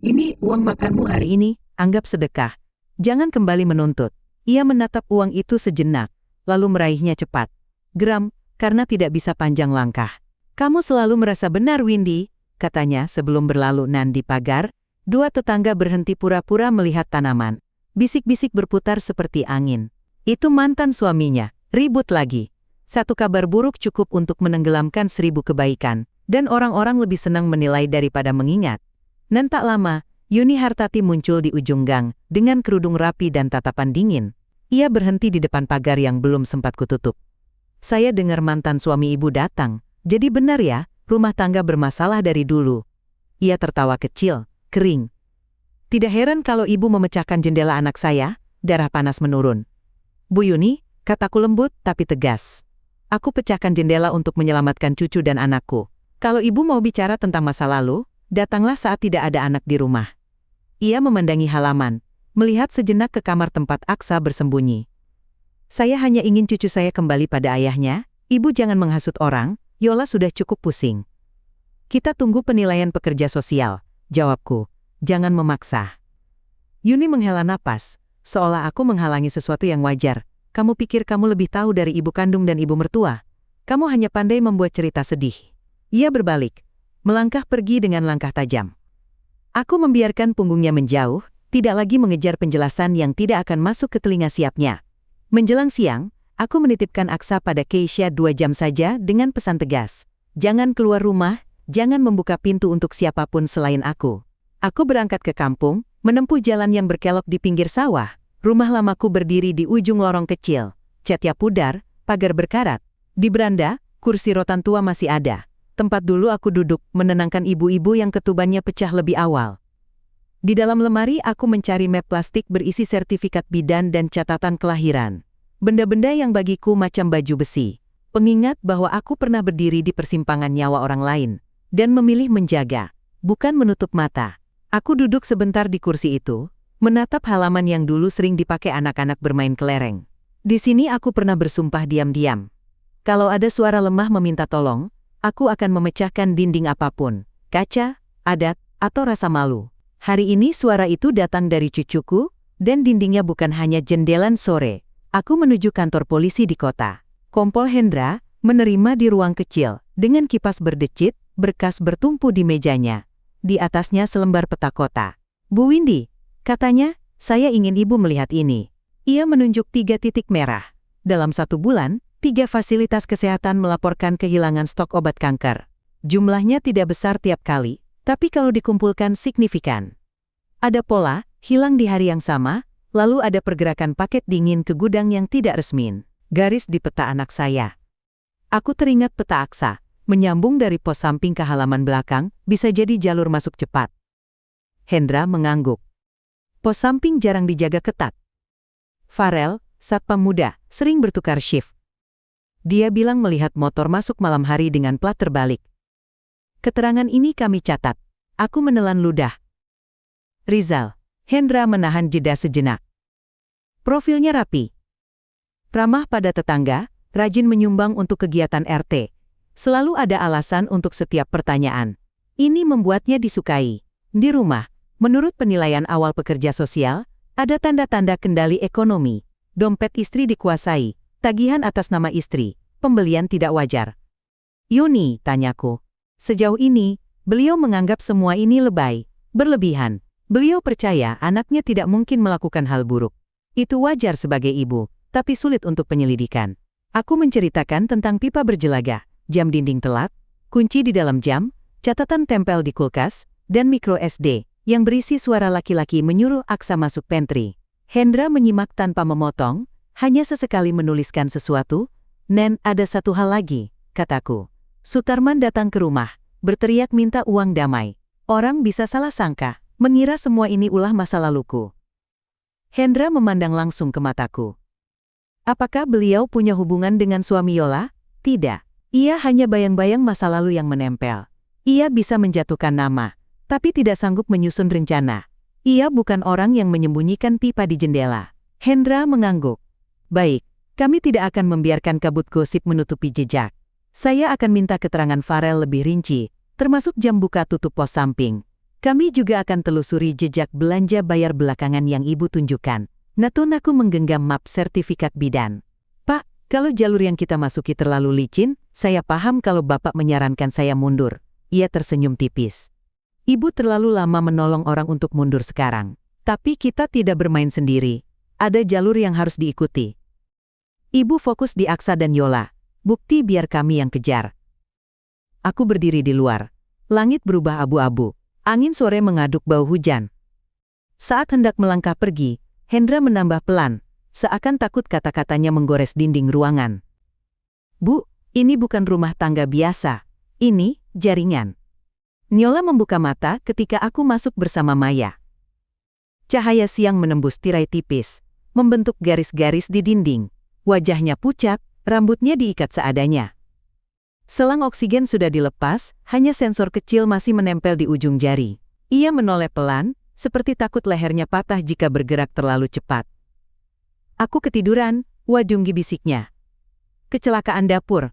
Ini uang makanmu hari ini, anggap sedekah. Jangan kembali menuntut. Ia menatap uang itu sejenak, lalu meraihnya cepat. Geram, karena tidak bisa panjang langkah. Kamu selalu merasa benar, Windy, katanya sebelum berlalu di pagar. Dua tetangga berhenti pura-pura melihat tanaman. Bisik-bisik berputar seperti angin. Itu mantan suaminya, ribut lagi. Satu kabar buruk cukup untuk menenggelamkan 1000 kebaikan, dan orang-orang lebih senang menilai daripada mengingat. Dan tak lama, Yuni Hartati muncul di ujung gang, dengan kerudung rapi dan tatapan dingin. Ia berhenti di depan pagar yang belum sempat kututup. Saya dengar mantan suami ibu datang. Jadi benar ya, rumah tangga bermasalah dari dulu. Ia tertawa kecil, kering. Tidak heran kalau ibu memecahkan jendela anak saya, darah panas menurun. Bu Yuni, kataku lembut tapi tegas. Aku pecahkan jendela untuk menyelamatkan cucu dan anakku. Kalau ibu mau bicara tentang masa lalu, datanglah saat tidak ada anak di rumah. Ia memandangi halaman, melihat sejenak ke kamar tempat Aksa bersembunyi. Saya hanya ingin cucu saya kembali pada ayahnya, ibu jangan menghasut orang. Yola sudah cukup pusing. Kita tunggu penilaian pekerja sosial, jawabku. Jangan memaksa. Yuni menghela napas, seolah aku menghalangi sesuatu yang wajar. Kamu pikir kamu lebih tahu dari ibu kandung dan ibu mertua? Kamu hanya pandai membuat cerita sedih. Ia berbalik, melangkah pergi dengan langkah tajam. Aku membiarkan punggungnya menjauh, tidak lagi mengejar penjelasan yang tidak akan masuk ke telinga siapnya. Menjelang siang, aku menitipkan Aksa pada Keisha 2 jam saja dengan pesan tegas. Jangan keluar rumah, jangan membuka pintu untuk siapapun selain aku. Aku berangkat ke kampung, menempuh jalan yang berkelok di pinggir sawah. Rumah lamaku berdiri di ujung lorong kecil. Catnya pudar, pagar berkarat. Di beranda, kursi rotan tua masih ada. Tempat dulu aku duduk, menenangkan ibu-ibu yang ketubannya pecah lebih awal. Di dalam lemari aku mencari map plastik berisi sertifikat bidan dan catatan kelahiran. Benda-benda yang bagiku macam baju besi. Pengingat bahwa aku pernah berdiri di persimpangan nyawa orang lain. Dan memilih menjaga, bukan menutup mata. Aku duduk sebentar di kursi itu, menatap halaman yang dulu sering dipakai anak-anak bermain kelereng. Di sini aku pernah bersumpah diam-diam. Kalau ada suara lemah meminta tolong, aku akan memecahkan dinding apapun. Kaca, adat, atau rasa malu. Hari ini suara itu datang dari cucuku, dan dindingnya bukan hanya jendelan sore. Aku menuju kantor polisi di kota. Kompol Hendra menerima di ruang kecil, dengan kipas berdecit, berkas bertumpu di mejanya. Di atasnya selembar peta kota. Bu Windy, katanya, saya ingin ibu melihat ini. Ia menunjuk 3 titik merah. Dalam 1 bulan, 3 fasilitas kesehatan melaporkan kehilangan stok obat kanker. Jumlahnya tidak besar tiap kali, tapi kalau dikumpulkan signifikan. Ada pola, hilang di hari yang sama, lalu ada pergerakan paket dingin ke gudang yang tidak resmi. Garis di peta anak saya. Aku teringat peta Aksa, menyambung dari pos samping ke halaman belakang, bisa jadi jalur masuk cepat. Hendra mengangguk. Pos samping jarang dijaga ketat. Farel, satpam muda, sering bertukar shift. Dia bilang melihat motor masuk malam hari dengan plat terbalik. Keterangan ini kami catat. Aku menelan ludah. Rizal. Hendra menahan jeda sejenak. Profilnya rapi. Ramah pada tetangga, rajin menyumbang untuk kegiatan RT. Selalu ada alasan untuk setiap pertanyaan. Ini membuatnya disukai. Di rumah, menurut penilaian awal pekerja sosial, ada tanda-tanda kendali ekonomi. Dompet istri dikuasai, tagihan atas nama istri, pembelian tidak wajar. Yuni, tanyaku. Sejauh ini, beliau menganggap semua ini lebay, berlebihan. Beliau percaya anaknya tidak mungkin melakukan hal buruk. Itu wajar sebagai ibu, tapi sulit untuk penyelidikan. Aku menceritakan tentang pipa berjelaga, jam dinding telat, kunci di dalam jam, catatan tempel di kulkas, dan micro SD, yang berisi suara laki-laki menyuruh Aksa masuk pantry. Hendra menyimak tanpa memotong, hanya sesekali menuliskan sesuatu. Nen, ada satu hal lagi, kataku. Sutarman datang ke rumah, berteriak minta uang damai. Orang bisa salah sangka, mengira semua ini ulah masa laluku. Hendra memandang langsung ke mataku. Apakah beliau punya hubungan dengan suami Yola? Tidak. Ia hanya bayang-bayang masa lalu yang menempel. Ia bisa menjatuhkan nama, tapi tidak sanggup menyusun rencana. Ia bukan orang yang menyembunyikan pipa di jendela. Hendra mengangguk. Baik, kami tidak akan membiarkan kabut gosip menutupi jejak. Saya akan minta keterangan Farel lebih rinci, termasuk jam buka tutup pos samping. Kami juga akan telusuri jejak belanja bayar belakangan yang ibu tunjukkan. Natun aku menggenggam map sertifikat bidan. Pak, Kalau jalur yang kita masuki terlalu licin, saya paham kalau Bapak menyarankan saya mundur. Ia tersenyum tipis. Ibu terlalu lama menolong orang untuk mundur sekarang. Tapi kita tidak bermain sendiri. Ada jalur yang harus diikuti. Ibu fokus di Aksa dan Yola. Bukti biar kami yang kejar. Aku berdiri di luar. Langit berubah abu-abu. Angin sore mengaduk bau hujan. Saat hendak melangkah pergi, Hendra menambah pelan. Seakan takut kata-katanya menggores dinding ruangan. Bu, ini bukan rumah tangga biasa. Ini jaringan. Nyola membuka mata ketika aku masuk bersama Maya. Cahaya siang menembus tirai tipis, membentuk garis-garis di dinding. Wajahnya pucat, rambutnya diikat seadanya. Selang oksigen sudah dilepas, hanya sensor kecil masih menempel di ujung jari. Ia menoleh pelan, seperti takut lehernya patah jika bergerak terlalu cepat. Aku ketiduran, Wajunggi bisiknya. Kecelakaan dapur.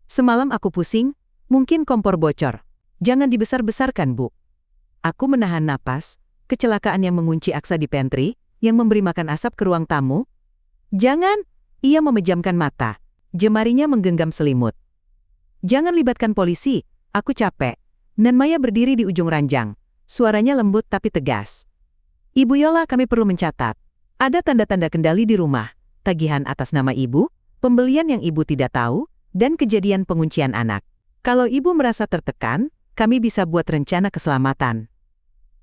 Semalam aku pusing, mungkin kompor bocor. Jangan dibesar-besarkan, Bu. Aku menahan napas, kecelakaan yang mengunci Aksa di pantry, yang memberi makan asap ke ruang tamu. Jangan, ia memejamkan mata. Jemarinya menggenggam selimut. Jangan libatkan polisi, aku capek. Nan Maya berdiri di ujung ranjang. Suaranya lembut tapi tegas. Ibu Yola, kami perlu mencatat. Ada tanda-tanda kendali di rumah, tagihan atas nama ibu, pembelian yang ibu tidak tahu, dan kejadian penguncian anak. Kalau ibu merasa tertekan, kami bisa buat rencana keselamatan.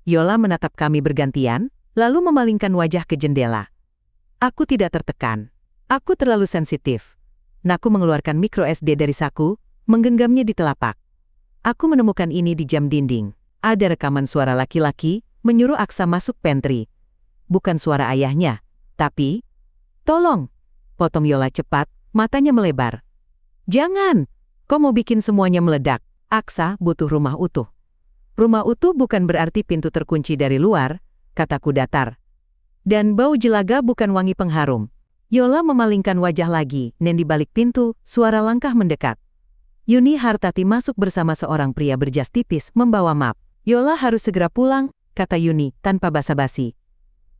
Yola menatap kami bergantian, lalu memalingkan wajah ke jendela. Aku tidak tertekan. Aku terlalu sensitif. Naku mengeluarkan micro SD dari saku, menggenggamnya di telapak. Aku menemukan ini di jam dinding. Ada rekaman suara laki-laki menyuruh Aksa masuk pantry. Bukan suara ayahnya, tapi... Tolong! Potong Yola cepat, matanya melebar. Jangan! Kau mau bikin semuanya meledak. Aksa butuh rumah utuh. Rumah utuh bukan berarti pintu terkunci dari luar, kataku datar. Dan bau jelaga bukan wangi pengharum. Yola memalingkan wajah lagi, dan di balik pintu, suara langkah mendekat. Yuni Hartati masuk bersama seorang pria berjas tipis membawa map. Yola harus segera pulang, kata Yuni tanpa basa-basi.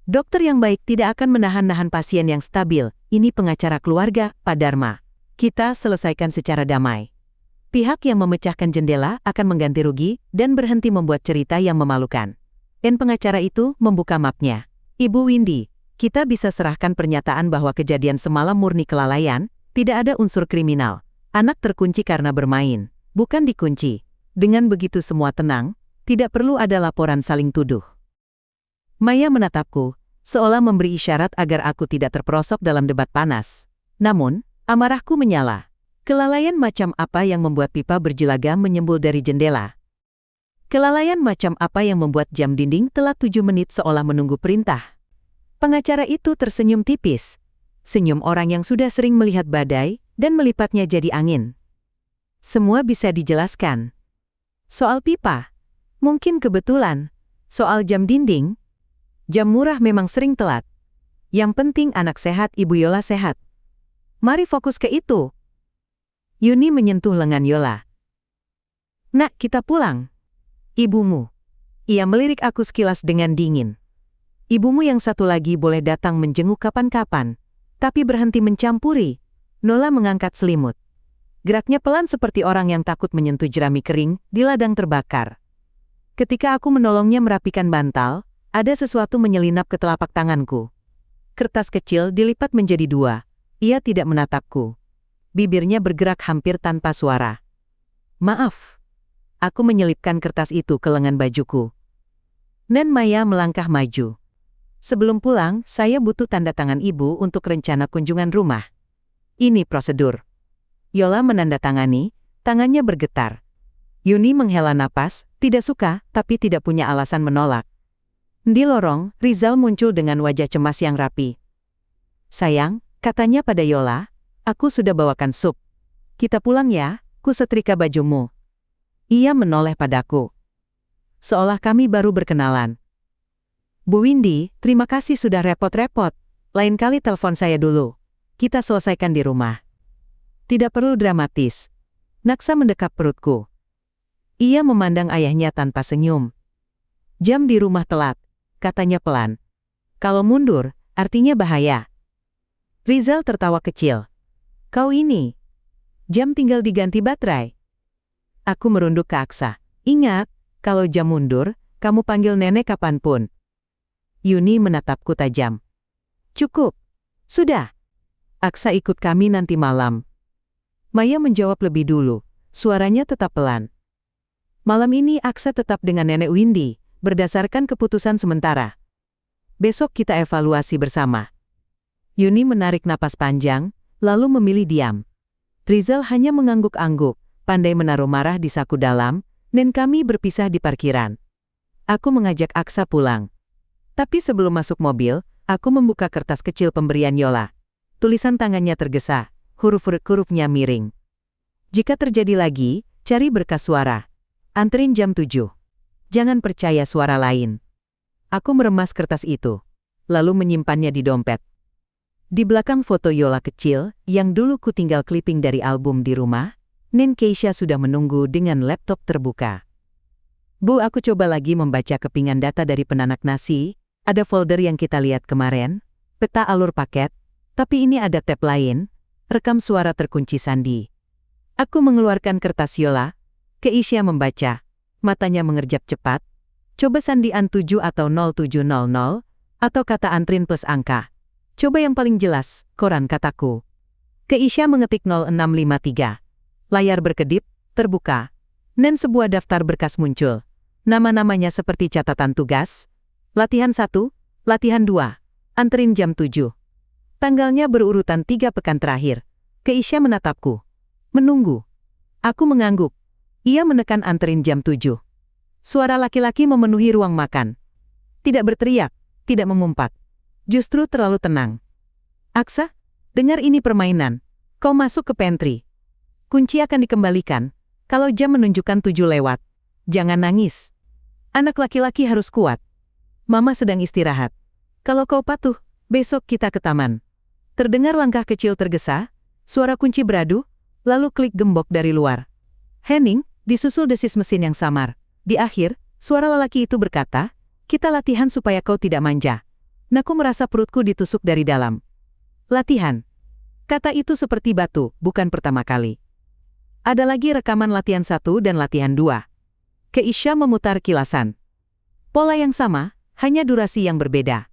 Dokter yang baik tidak akan menahan-nahan pasien yang stabil. Ini pengacara keluarga, Pak Dharma. Kita selesaikan secara damai. Pihak yang memecahkan jendela akan mengganti rugi dan berhenti membuat cerita yang memalukan. Dan pengacara itu membuka mapnya. Ibu Windy, kita bisa serahkan pernyataan bahwa kejadian semalam murni kelalaian, tidak ada unsur kriminal. Anak terkunci karena bermain, bukan dikunci. Dengan begitu semua tenang, tidak perlu ada laporan saling tuduh. Maya menatapku, seolah memberi isyarat agar aku tidak terperosok dalam debat panas. Namun, amarahku menyala. Kelalaian macam apa yang membuat pipa berjelaga menyembul dari jendela? Kelalaian macam apa yang membuat jam dinding telat 7 menit seolah menunggu perintah? Pengacara itu tersenyum tipis. Senyum orang yang sudah sering melihat badai dan melipatnya jadi angin. Semua bisa dijelaskan. Soal pipa, mungkin kebetulan. Soal jam dinding, jam murah memang sering telat. Yang penting anak sehat, Ibu Yola sehat. Mari fokus ke itu. Yuni menyentuh lengan Yola. Nak, kita pulang. Ibumu. Ia melirik aku sekilas dengan dingin. Ibumu yang satu lagi boleh datang menjenguk kapan-kapan, tapi berhenti mencampuri. Nola mengangkat selimut. Geraknya pelan seperti orang yang takut menyentuh jerami kering di ladang terbakar. Ketika aku menolongnya merapikan bantal, ada sesuatu menyelinap ke telapak tanganku. Kertas kecil dilipat menjadi 2. Ia tidak menatapku. Bibirnya bergerak hampir tanpa suara. Maaf. Aku menyelipkan kertas itu ke lengan bajuku. Nan Maya melangkah maju. Sebelum pulang, saya butuh tanda tangan ibu untuk rencana kunjungan rumah. Ini prosedur. Yola menandatangani, tangannya bergetar. Yuni menghela napas, tidak suka, tapi tidak punya alasan menolak. Di lorong, Rizal muncul dengan wajah cemas yang rapi. Sayang, katanya pada Yola, aku sudah bawakan sup. Kita pulang ya, ku setrika bajumu. Ia menoleh padaku. Seolah kami baru berkenalan. Bu Windy, terima kasih sudah repot-repot. Lain kali telepon saya dulu. Kita selesaikan di rumah. Tidak perlu dramatis. Naksa mendekap perutku. Ia memandang ayahnya tanpa senyum. Jam di rumah telat, katanya pelan. Kalau mundur, artinya bahaya. Rizal tertawa kecil. Kau ini. Jam tinggal diganti baterai. Aku merunduk ke Aksa. Ingat, kalau jam mundur, kamu panggil nenek kapanpun. Yuni menatapku tajam. Cukup. Sudah. Aksa ikut kami nanti malam. Maya menjawab lebih dulu. Suaranya tetap pelan. Malam ini Aksa tetap dengan Nenek Windy, berdasarkan keputusan sementara. Besok kita evaluasi bersama. Yuni menarik napas panjang, lalu memilih diam. Rizal hanya mengangguk-angguk, pandai menaruh marah di saku dalam, dan kami berpisah di parkiran. Aku mengajak Aksa pulang. Tapi sebelum masuk mobil, aku membuka kertas kecil pemberian Yola. Tulisan tangannya tergesa, huruf-hurufnya miring. Jika terjadi lagi, cari berkas suara. Anterin jam 7. Jangan percaya suara lain. Aku meremas kertas itu, lalu menyimpannya di dompet. Di belakang foto Yola kecil, yang dulu ku tinggal clipping dari album di rumah, Nen Keisha sudah menunggu dengan laptop terbuka. Bu, aku coba lagi membaca kepingan data dari penanak nasi, ada folder yang kita lihat kemarin, peta alur paket, tapi ini ada tab lain, rekam suara terkunci sandi. Aku mengeluarkan kertas Yola, Keisha membaca, matanya mengerjap cepat, coba sandian 7 atau 0700, atau kata antrin plus angka. Coba yang paling jelas, koran kataku. Keisha mengetik 0653. Layar berkedip, terbuka. Dan sebuah daftar berkas muncul. Nama-namanya seperti catatan tugas. Latihan 1, latihan 2. Anterin jam 7. Tanggalnya berurutan 3 pekan terakhir. Keisha menatapku. Menunggu. Aku mengangguk. Ia menekan anterin jam 7. Suara laki-laki memenuhi ruang makan. Tidak berteriak, tidak mengumpat. Justru terlalu tenang. Aksa, dengar ini permainan. Kau masuk ke pantry. Kunci akan dikembalikan. Kalau jam menunjukkan 7 lewat. Jangan nangis. Anak laki-laki harus kuat. Mama sedang istirahat. Kalau kau patuh, besok kita ke taman. Terdengar langkah kecil tergesa, suara kunci beradu, lalu klik gembok dari luar. Henning, disusul desis mesin yang samar. Di akhir, suara lelaki itu berkata, kita latihan supaya kau tidak manja. Naku merasa perutku ditusuk dari dalam. Latihan. Kata itu seperti batu, bukan pertama kali. Ada lagi rekaman latihan 1 dan latihan 2. Keisha memutar kilasan. Pola yang sama, hanya durasi yang berbeda.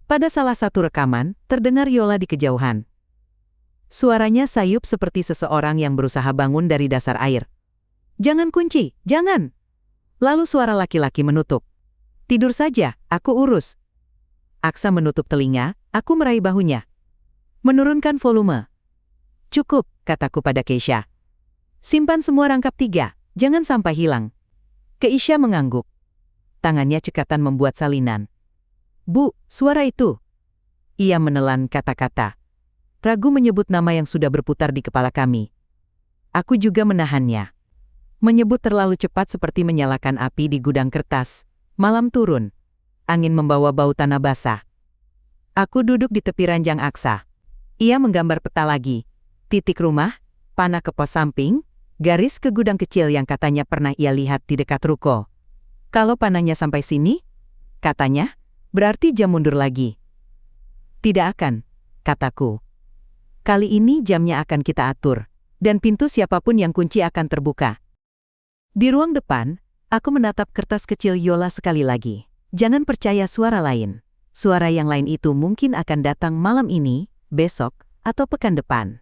Pada salah satu rekaman, terdengar Yola di kejauhan. Suaranya sayup seperti seseorang yang berusaha bangun dari dasar air. Jangan kunci, jangan. Lalu suara laki-laki menutup. Tidur saja, aku urus. Aksa menutup telinga, aku meraih bahunya. Menurunkan volume. Cukup, kataku pada Keisha. Simpan semua rangkap 3, jangan sampai hilang. Keisha mengangguk. Tangannya cekatan membuat salinan. Bu, suara itu. Ia menelan kata-kata. Ragu menyebut nama yang sudah berputar di kepala kami. Aku juga menahannya. Menyebut terlalu cepat seperti menyalakan api di gudang kertas. Malam turun. Angin membawa bau tanah basah. Aku duduk di tepi ranjang Aksa. Ia menggambar peta lagi. Titik rumah, panah ke pos samping, garis ke gudang kecil yang katanya pernah ia lihat di dekat ruko. Kalau panahnya sampai sini, katanya, berarti jam mundur lagi. Tidak akan, kataku. Kali ini jamnya akan kita atur, dan pintu siapapun yang kunci akan terbuka. Di ruang depan, aku menatap kertas kecil Yola sekali lagi. Jangan percaya suara lain. Suara yang lain itu mungkin akan datang malam ini, besok, atau pekan depan.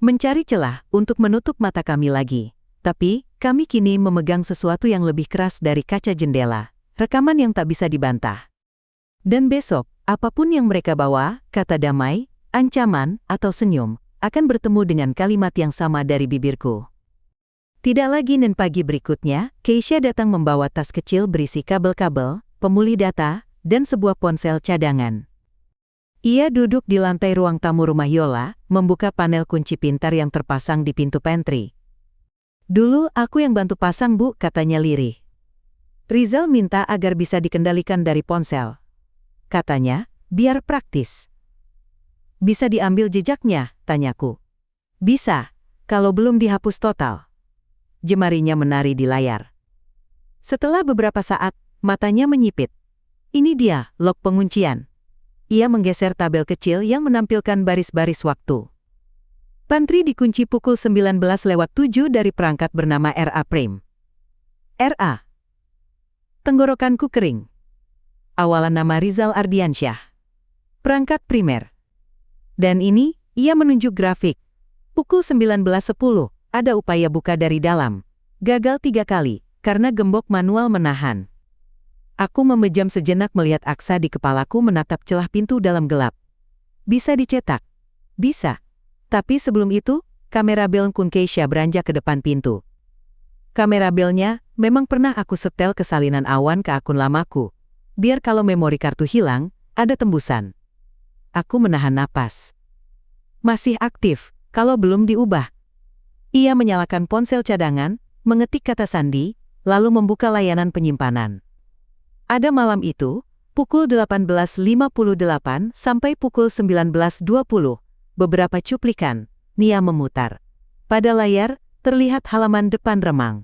Mencari celah untuk menutup mata kami lagi. Tapi, kami kini memegang sesuatu yang lebih keras dari kaca jendela. Rekaman yang tak bisa dibantah. Dan besok, apapun yang mereka bawa, kata damai, ancaman, atau senyum, akan bertemu dengan kalimat yang sama dari bibirku. Tidak lagi dan pagi berikutnya, Keisha datang membawa tas kecil berisi kabel-kabel, pemulih data, dan sebuah ponsel cadangan. Ia duduk di lantai ruang tamu rumah Yola, membuka panel kunci pintar yang terpasang di pintu pantry. Dulu aku yang bantu pasang, Bu, katanya lirih. Rizal minta agar bisa dikendalikan dari ponsel. Katanya, biar praktis. Bisa diambil jejaknya, tanyaku. Bisa, kalau belum dihapus total. Jemarinya menari di layar. Setelah beberapa saat, matanya menyipit. Ini dia, log penguncian. Ia menggeser tabel kecil yang menampilkan baris-baris waktu. Pantry dikunci pukul 19:07 dari perangkat bernama RA Prime. RA. Tenggorokanku kering. Awalan nama Rizal Ardiansyah. Perangkat primer. Dan ini, ia menunjuk grafik. Pukul 19:10, ada upaya buka dari dalam. Gagal 3 kali, karena gembok manual menahan. Aku memejam sejenak melihat aksa di kepalaku menatap celah pintu dalam gelap. Bisa dicetak. Bisa. Tapi sebelum itu, kamera bel Kun Keisha beranjak ke depan pintu. Kamera belnya memang pernah aku setel ke salinan awan ke akun lamaku. Biar kalau memori kartu hilang, ada tembusan. Aku menahan napas. Masih aktif, kalau belum diubah. Ia menyalakan ponsel cadangan, mengetik kata sandi, lalu membuka layanan penyimpanan. Ada malam itu, pukul 18:58 sampai pukul 19:20. Beberapa cuplikan, Nia memutar. Pada layar, terlihat halaman depan remang.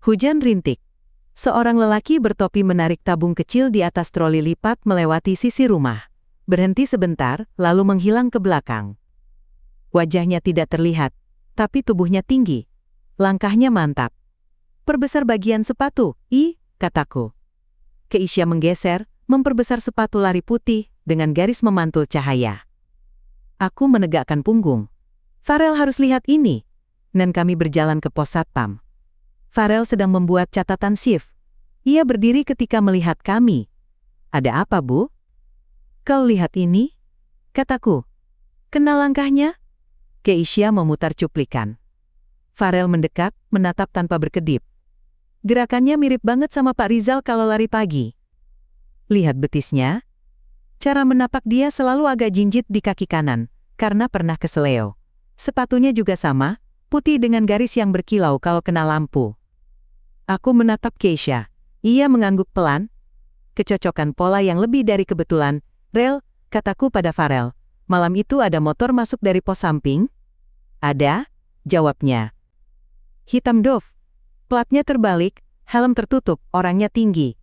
Hujan rintik. Seorang lelaki bertopi menarik tabung kecil di atas troli lipat melewati sisi rumah. Berhenti sebentar, lalu menghilang ke belakang. Wajahnya tidak terlihat, tapi tubuhnya tinggi. Langkahnya mantap. Perbesar bagian sepatu, kataku. Keisha menggeser, memperbesar sepatu lari putih, dengan garis memantul cahaya. Aku menegakkan punggung. Farel harus lihat ini. Dan kami berjalan ke pos satpam. Farel sedang membuat catatan shift. Ia berdiri ketika melihat kami. Ada apa, Bu? Kau lihat ini? Kataku. Kenal langkahnya? Keisha memutar cuplikan. Farel mendekat, menatap tanpa berkedip. Gerakannya mirip banget sama Pak Rizal kalau lari pagi. Lihat betisnya. Cara menapak dia selalu agak jinjit di kaki kanan, karena pernah keseleo. Sepatunya juga sama, putih dengan garis yang berkilau kalau kena lampu. Aku menatap Keisha. Ia mengangguk pelan. Kecocokan pola yang lebih dari kebetulan. Rel, kataku pada Farel. Malam itu ada motor masuk dari pos samping? Ada, jawabnya. Hitam doff. Platnya terbalik, helm tertutup, orangnya tinggi.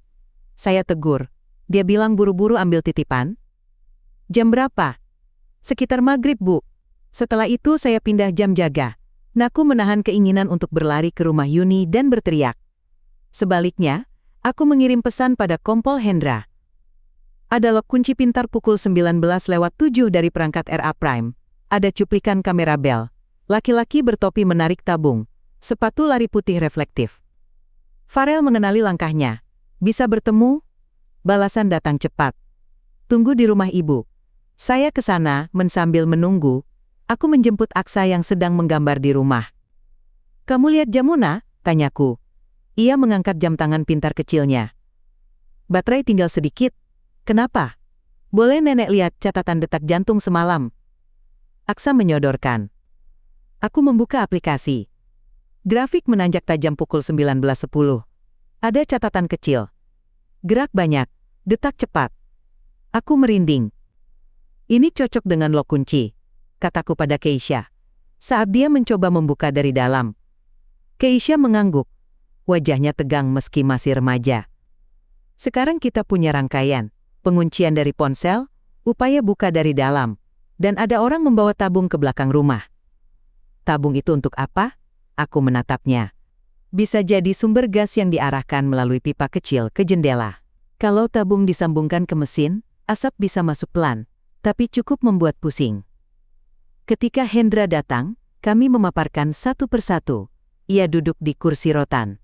Saya tegur. Dia bilang buru-buru ambil titipan. Jam berapa? Sekitar maghrib, Bu. Setelah itu saya pindah jam jaga. Naku menahan keinginan untuk berlari ke rumah Yuni dan berteriak. Sebaliknya, aku mengirim pesan pada Kompol Hendra. Ada lock kunci pintar pukul 19:07 dari perangkat RA Prime. Ada cuplikan kamera bel. Laki-laki bertopi menarik tabung. Sepatu lari putih reflektif. Farel mengenali langkahnya. Bisa bertemu? Balasan datang cepat. Tunggu di rumah ibu. Saya ke sana, sambil menunggu. Aku menjemput Aksa yang sedang menggambar di rumah. Kamu lihat jam Muna? Tanyaku. Ia mengangkat jam tangan pintar kecilnya. Baterai tinggal sedikit. Kenapa? Boleh nenek lihat catatan detak jantung semalam? Aksa menyodorkan. Aku membuka aplikasi. Grafik menanjak tajam pukul 19:10. Ada catatan kecil. Gerak banyak, detak cepat. Aku merinding. Ini cocok dengan lock kunci, kataku pada Keisha. Saat dia mencoba membuka dari dalam. Keisha mengangguk. Wajahnya tegang meski masih remaja. Sekarang kita punya rangkaian. Penguncian dari ponsel, upaya buka dari dalam, dan ada orang membawa tabung ke belakang rumah. Tabung itu untuk apa? Aku menatapnya. Bisa jadi sumber gas yang diarahkan melalui pipa kecil ke jendela. Kalau tabung disambungkan ke mesin, asap bisa masuk pelan, tapi cukup membuat pusing. Ketika Hendra datang, kami memaparkan satu persatu. Ia duduk di kursi rotan.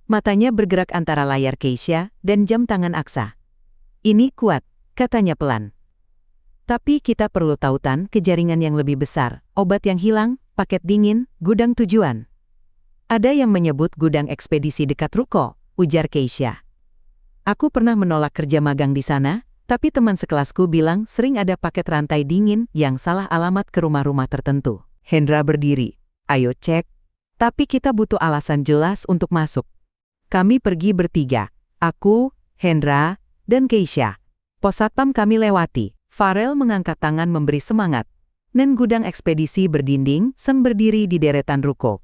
Matanya bergerak antara layar Keisha dan jam tangan Aksa. Ini kuat, katanya pelan. Tapi kita perlu tautan ke jaringan yang lebih besar, obat yang hilang, paket dingin, gudang tujuan. Ada yang menyebut gudang ekspedisi dekat ruko, ujar Keisha. Aku pernah menolak kerja magang di sana, tapi teman sekelasku bilang sering ada paket rantai dingin yang salah alamat ke rumah-rumah tertentu. Hendra berdiri. Ayo cek. Tapi kita butuh alasan jelas untuk masuk. Kami pergi bertiga. Aku, Hendra, dan Keisha. Pos satpam kami lewati. Farel mengangkat tangan memberi semangat. Dan gudang ekspedisi berdinding berdiri di deretan ruko.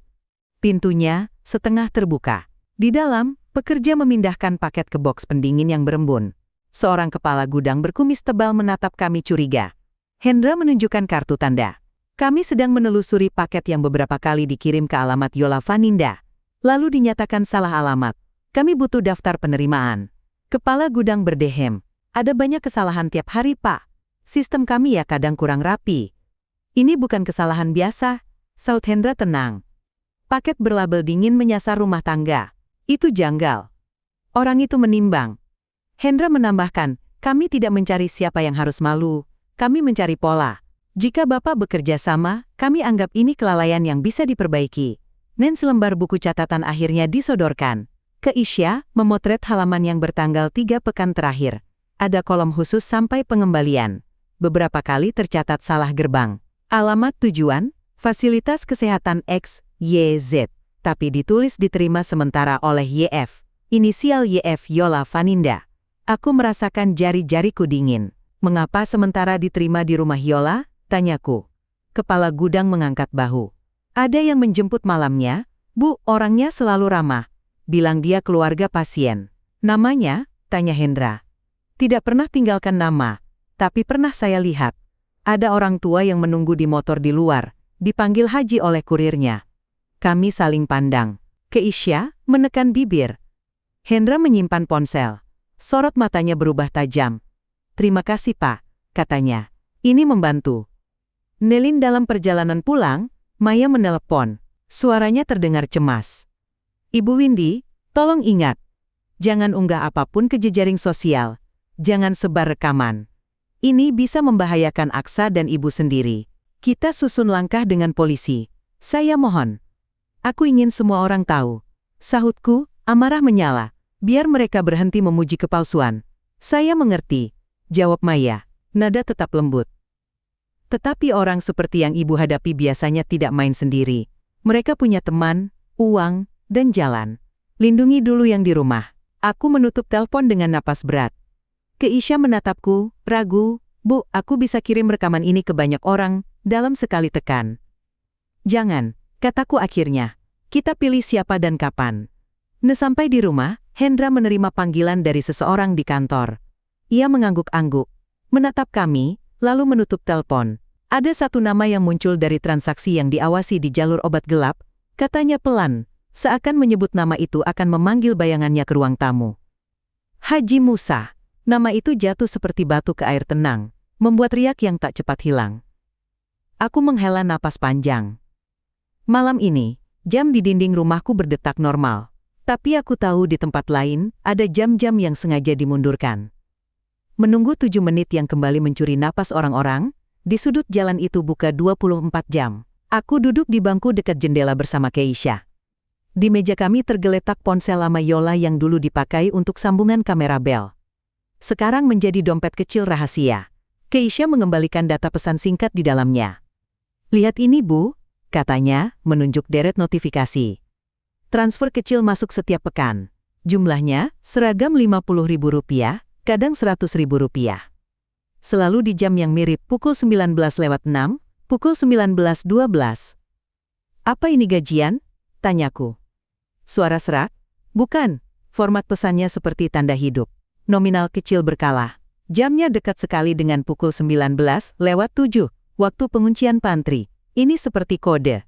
Pintunya setengah terbuka. Di dalam, pekerja memindahkan paket ke boks pendingin yang berembun. Seorang kepala gudang berkumis tebal menatap kami curiga. Hendra menunjukkan kartu tanda. Kami sedang menelusuri paket yang beberapa kali dikirim ke alamat Yola Vaninda. Lalu dinyatakan salah alamat. Kami butuh daftar penerimaan. Kepala gudang berdehem. Ada banyak kesalahan tiap hari, Pak. Sistem kami ya kadang kurang rapi. Ini bukan kesalahan biasa, saut Hendra tenang. Paket berlabel dingin menyasar rumah tangga. Itu janggal. Orang itu menimbang. Hendra menambahkan, kami tidak mencari siapa yang harus malu. Kami mencari pola. Jika Bapak bekerja sama, kami anggap ini kelalaian yang bisa diperbaiki. Nen selembar buku catatan akhirnya disodorkan. Ke Isya, memotret halaman yang bertanggal 3 pekan terakhir. Ada kolom khusus sampai pengembalian. Beberapa kali tercatat salah gerbang. Alamat tujuan, fasilitas kesehatan X, Y, Z. Tapi ditulis diterima sementara oleh YF. Inisial YF Yola Vaninda. Aku merasakan jari-jariku dingin. Mengapa sementara diterima di rumah Yola? Tanyaku. Kepala gudang mengangkat bahu. Ada yang menjemput malamnya. Bu, orangnya selalu ramah. Bilang dia keluarga pasien. Namanya? Tanya Hendra. Tidak pernah tinggalkan nama. Tapi pernah saya lihat. Ada orang tua yang menunggu di motor di luar. Dipanggil Haji oleh kurirnya. Kami saling pandang. Ke Isya, menekan bibir. Hendra menyimpan ponsel. Sorot matanya berubah tajam. Terima kasih, Pak, katanya. Ini membantu. Nelin dalam perjalanan pulang, Maya menelepon. Suaranya terdengar cemas. Ibu Windy, tolong ingat. Jangan unggah apapun ke jejaring sosial. Jangan sebar rekaman. Ini bisa membahayakan Aksa dan ibu sendiri. Kita susun langkah dengan polisi. Saya mohon. Aku ingin semua orang tahu. Sahutku, amarah menyala. Biar mereka berhenti memuji kepalsuan. Saya mengerti. Jawab Maya. Nada tetap lembut. Tetapi orang seperti yang ibu hadapi biasanya tidak main sendiri. Mereka punya teman, uang, dan jalan. Lindungi dulu yang di rumah. Aku menutup telepon dengan napas berat. Ke Isya menatapku, ragu. Bu, aku bisa kirim rekaman ini ke banyak orang, dalam sekali tekan. Jangan, kataku akhirnya. Kita pilih siapa dan kapan. Sampai di rumah, Hendra menerima panggilan dari seseorang di kantor. Ia mengangguk-angguk, menatap kami, lalu menutup telepon. Ada satu nama yang muncul dari transaksi yang diawasi di jalur obat gelap, katanya pelan, seakan menyebut nama itu akan memanggil bayangannya ke ruang tamu. Haji Musa. Nama itu jatuh seperti batu ke air tenang, membuat riak yang tak cepat hilang. Aku menghela napas panjang. Malam ini, jam di dinding rumahku berdetak normal. Tapi aku tahu di tempat lain, ada jam-jam yang sengaja dimundurkan. Menunggu 7 menit yang kembali mencuri napas orang-orang, di sudut jalan itu buka 24 jam. Aku duduk di bangku dekat jendela bersama Keisha. Di meja kami tergeletak ponsel lama Yola yang dulu dipakai untuk sambungan kamera bel. Sekarang menjadi dompet kecil rahasia. Keisha mengembalikan data pesan singkat di dalamnya. Lihat ini, Bu, katanya, menunjuk deret notifikasi. Transfer kecil masuk setiap pekan. Jumlahnya, seragam Rp50.000, kadang Rp100.000. Selalu di jam yang mirip pukul 19:06, pukul 19:12. Apa ini gajian? Tanyaku. Suara serak? Bukan, format pesannya seperti tanda hidup. Nominal kecil berkala. Jamnya dekat sekali dengan pukul 19:07, waktu penguncian pantry. Ini seperti kode.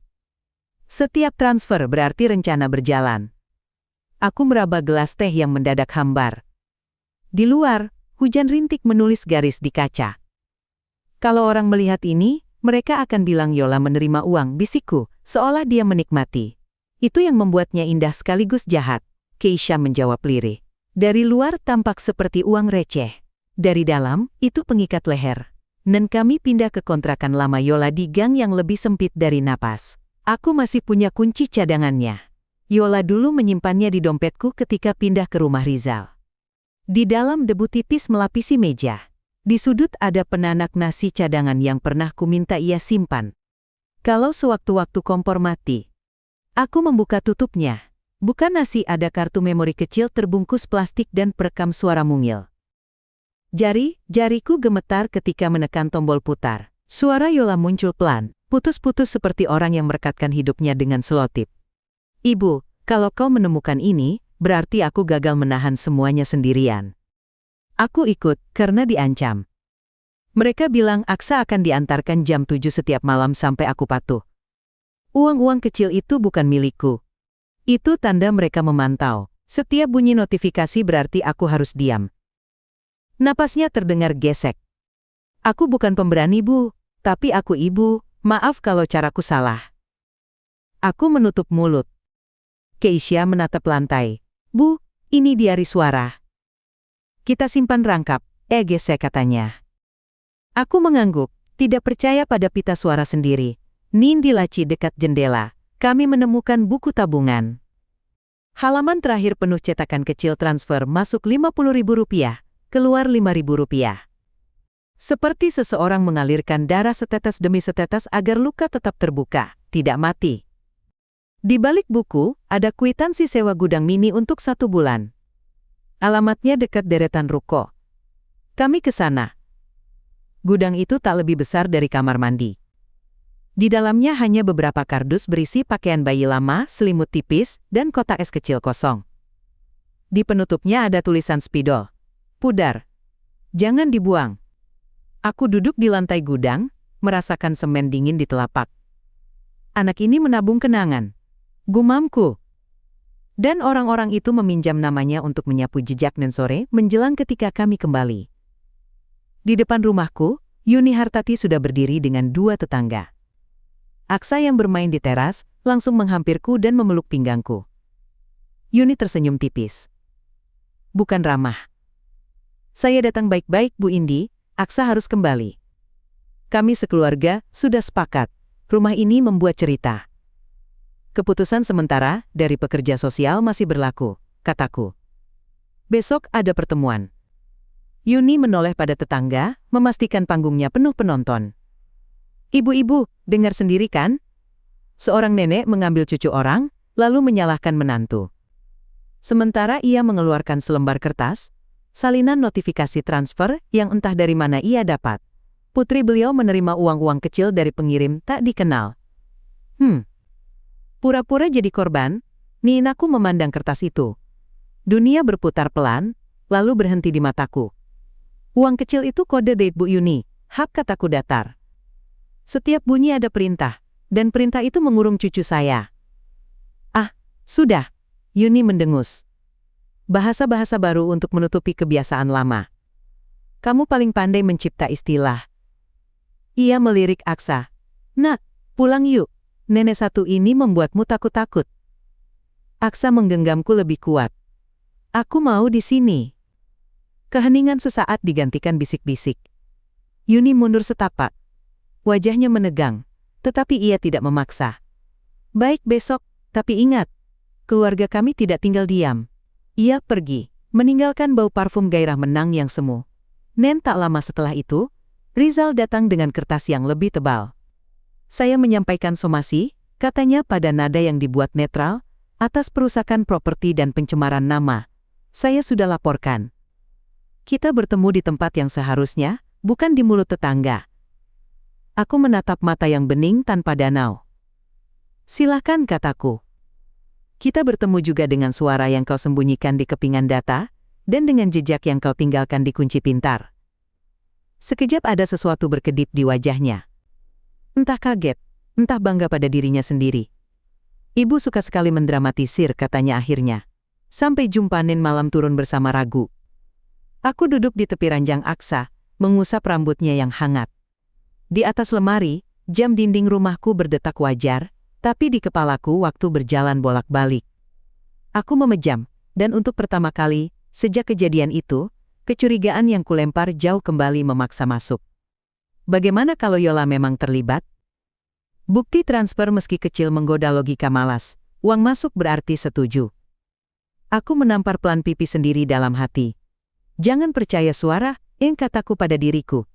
Setiap transfer berarti rencana berjalan. Aku meraba gelas teh yang mendadak hambar. Di luar, hujan rintik menulis garis di kaca. Kalau orang melihat ini, mereka akan bilang Yola menerima uang, bisikku, seolah dia menikmati. Itu yang membuatnya indah sekaligus jahat. Keisha menjawab lirih. Dari luar tampak seperti uang receh. Dari dalam, itu pengikat leher. Dan kami pindah ke kontrakan lama Yola di gang yang lebih sempit dari napas. Aku masih punya kunci cadangannya. Yola dulu menyimpannya di dompetku ketika pindah ke rumah Rizal. Di dalam debu tipis melapisi meja. Di sudut ada penanak nasi cadangan yang pernah kuminta ia simpan. Kalau sewaktu-waktu kompor mati. Aku membuka tutupnya. Bukan nasi, ada kartu memori kecil terbungkus plastik dan perekam suara mungil. Jariku gemetar ketika menekan tombol putar. Suara Yola muncul pelan, putus-putus seperti orang yang merekatkan hidupnya dengan selotip. Ibu, kalau kau menemukan ini, berarti aku gagal menahan semuanya sendirian. Aku ikut, karena diancam. Mereka bilang Aksa akan diantarkan jam 7 setiap malam sampai aku patuh. Uang-uang kecil itu bukan milikku. Itu tanda mereka memantau. Setiap bunyi notifikasi berarti aku harus diam. Napasnya terdengar gesek. Aku bukan pemberani, Bu. Tapi aku ibu. Maaf kalau caraku salah. Aku menutup mulut. Keisha menatap lantai. Bu, ini diari suara. Kita simpan rangkap. Gesek katanya. Aku mengangguk, tidak percaya pada pita suara sendiri. Di laci dekat jendela, kami menemukan buku tabungan. Halaman terakhir penuh cetakan kecil transfer masuk Rp50.000, keluar Rp5.000. Seperti seseorang mengalirkan darah setetes demi setetes agar luka tetap terbuka, tidak mati. Di balik buku, ada kwitansi sewa gudang mini untuk 1 bulan. Alamatnya dekat deretan ruko. Kami ke sana. Gudang itu tak lebih besar dari kamar mandi. Di dalamnya hanya beberapa kardus berisi pakaian bayi lama, selimut tipis, dan kotak es kecil kosong. Di penutupnya ada tulisan spidol. Pudar. Jangan dibuang. Aku duduk di lantai gudang, merasakan semen dingin di telapak. Anak ini menabung kenangan. Gumamku. Dan orang-orang itu meminjam namanya untuk menyapu jejak dan sore menjelang ketika kami kembali. Di depan rumahku, Yuni Hartati sudah berdiri dengan 2 tetangga. Aksa yang bermain di teras langsung menghampirku dan memeluk pinggangku. Yuni tersenyum tipis. Bukan ramah. Saya datang baik-baik, Bu Indi. Aksa harus kembali. Kami sekeluarga sudah sepakat. Rumah ini membuat cerita. Keputusan sementara dari pekerja sosial masih berlaku, kataku. Besok ada pertemuan. Yuni menoleh pada tetangga, memastikan panggungnya penuh penonton. Ibu-ibu, dengar sendiri kan? Seorang nenek mengambil cucu orang, lalu menyalahkan menantu. Sementara ia mengeluarkan selembar kertas, salinan notifikasi transfer yang entah dari mana ia dapat. Putri beliau menerima uang-uang kecil dari pengirim tak dikenal. Pura-pura jadi korban, Ninaku memandang kertas itu. Dunia berputar pelan, lalu berhenti di mataku. Uang kecil itu kode date Bu Yuni, hap kataku datar. Setiap bunyi ada perintah, dan perintah itu mengurung cucu saya. Ah, sudah, Yuni mendengus. Bahasa-bahasa baru untuk menutupi kebiasaan lama. Kamu paling pandai mencipta istilah. Ia melirik Aksa. Nak, pulang yuk, nenek satu ini membuatmu takut-takut. Aksa menggenggamku lebih kuat. Aku mau di sini. Keheningan sesaat digantikan bisik-bisik. Yuni mundur setapak. Wajahnya menegang, tetapi ia tidak memaksa. Baik besok, tapi ingat, keluarga kami tidak tinggal diam. Ia pergi, meninggalkan bau parfum gairah menang yang semu. Tak lama setelah itu, Rizal datang dengan kertas yang lebih tebal. Saya menyampaikan somasi, katanya pada nada yang dibuat netral, atas perusakan properti dan pencemaran nama. Saya sudah laporkan. Kita bertemu di tempat yang seharusnya, bukan di mulut tetangga. Aku menatap mata yang bening tanpa danau. Silahkan, kataku. Kita bertemu juga dengan suara yang kau sembunyikan di kepingan data, dan dengan jejak yang kau tinggalkan di kunci pintar. Sekejap ada sesuatu berkedip di wajahnya. Entah kaget, entah bangga pada dirinya sendiri. Ibu suka sekali mendramatisir, katanya akhirnya. Sampai jumpa Nen malam turun bersama ragu. Aku duduk di tepi ranjang Aksa, mengusap rambutnya yang hangat. Di atas lemari, jam dinding rumahku berdetak wajar, tapi di kepalaku waktu berjalan bolak-balik. Aku memejam, dan untuk pertama kali, sejak kejadian itu, kecurigaan yang kulempar jauh kembali memaksa masuk. Bagaimana kalau Yola memang terlibat? Bukti transfer meski kecil menggoda logika malas, uang masuk berarti setuju. Aku menampar pelan pipi sendiri dalam hati. Jangan percaya suara, kataku pada diriku.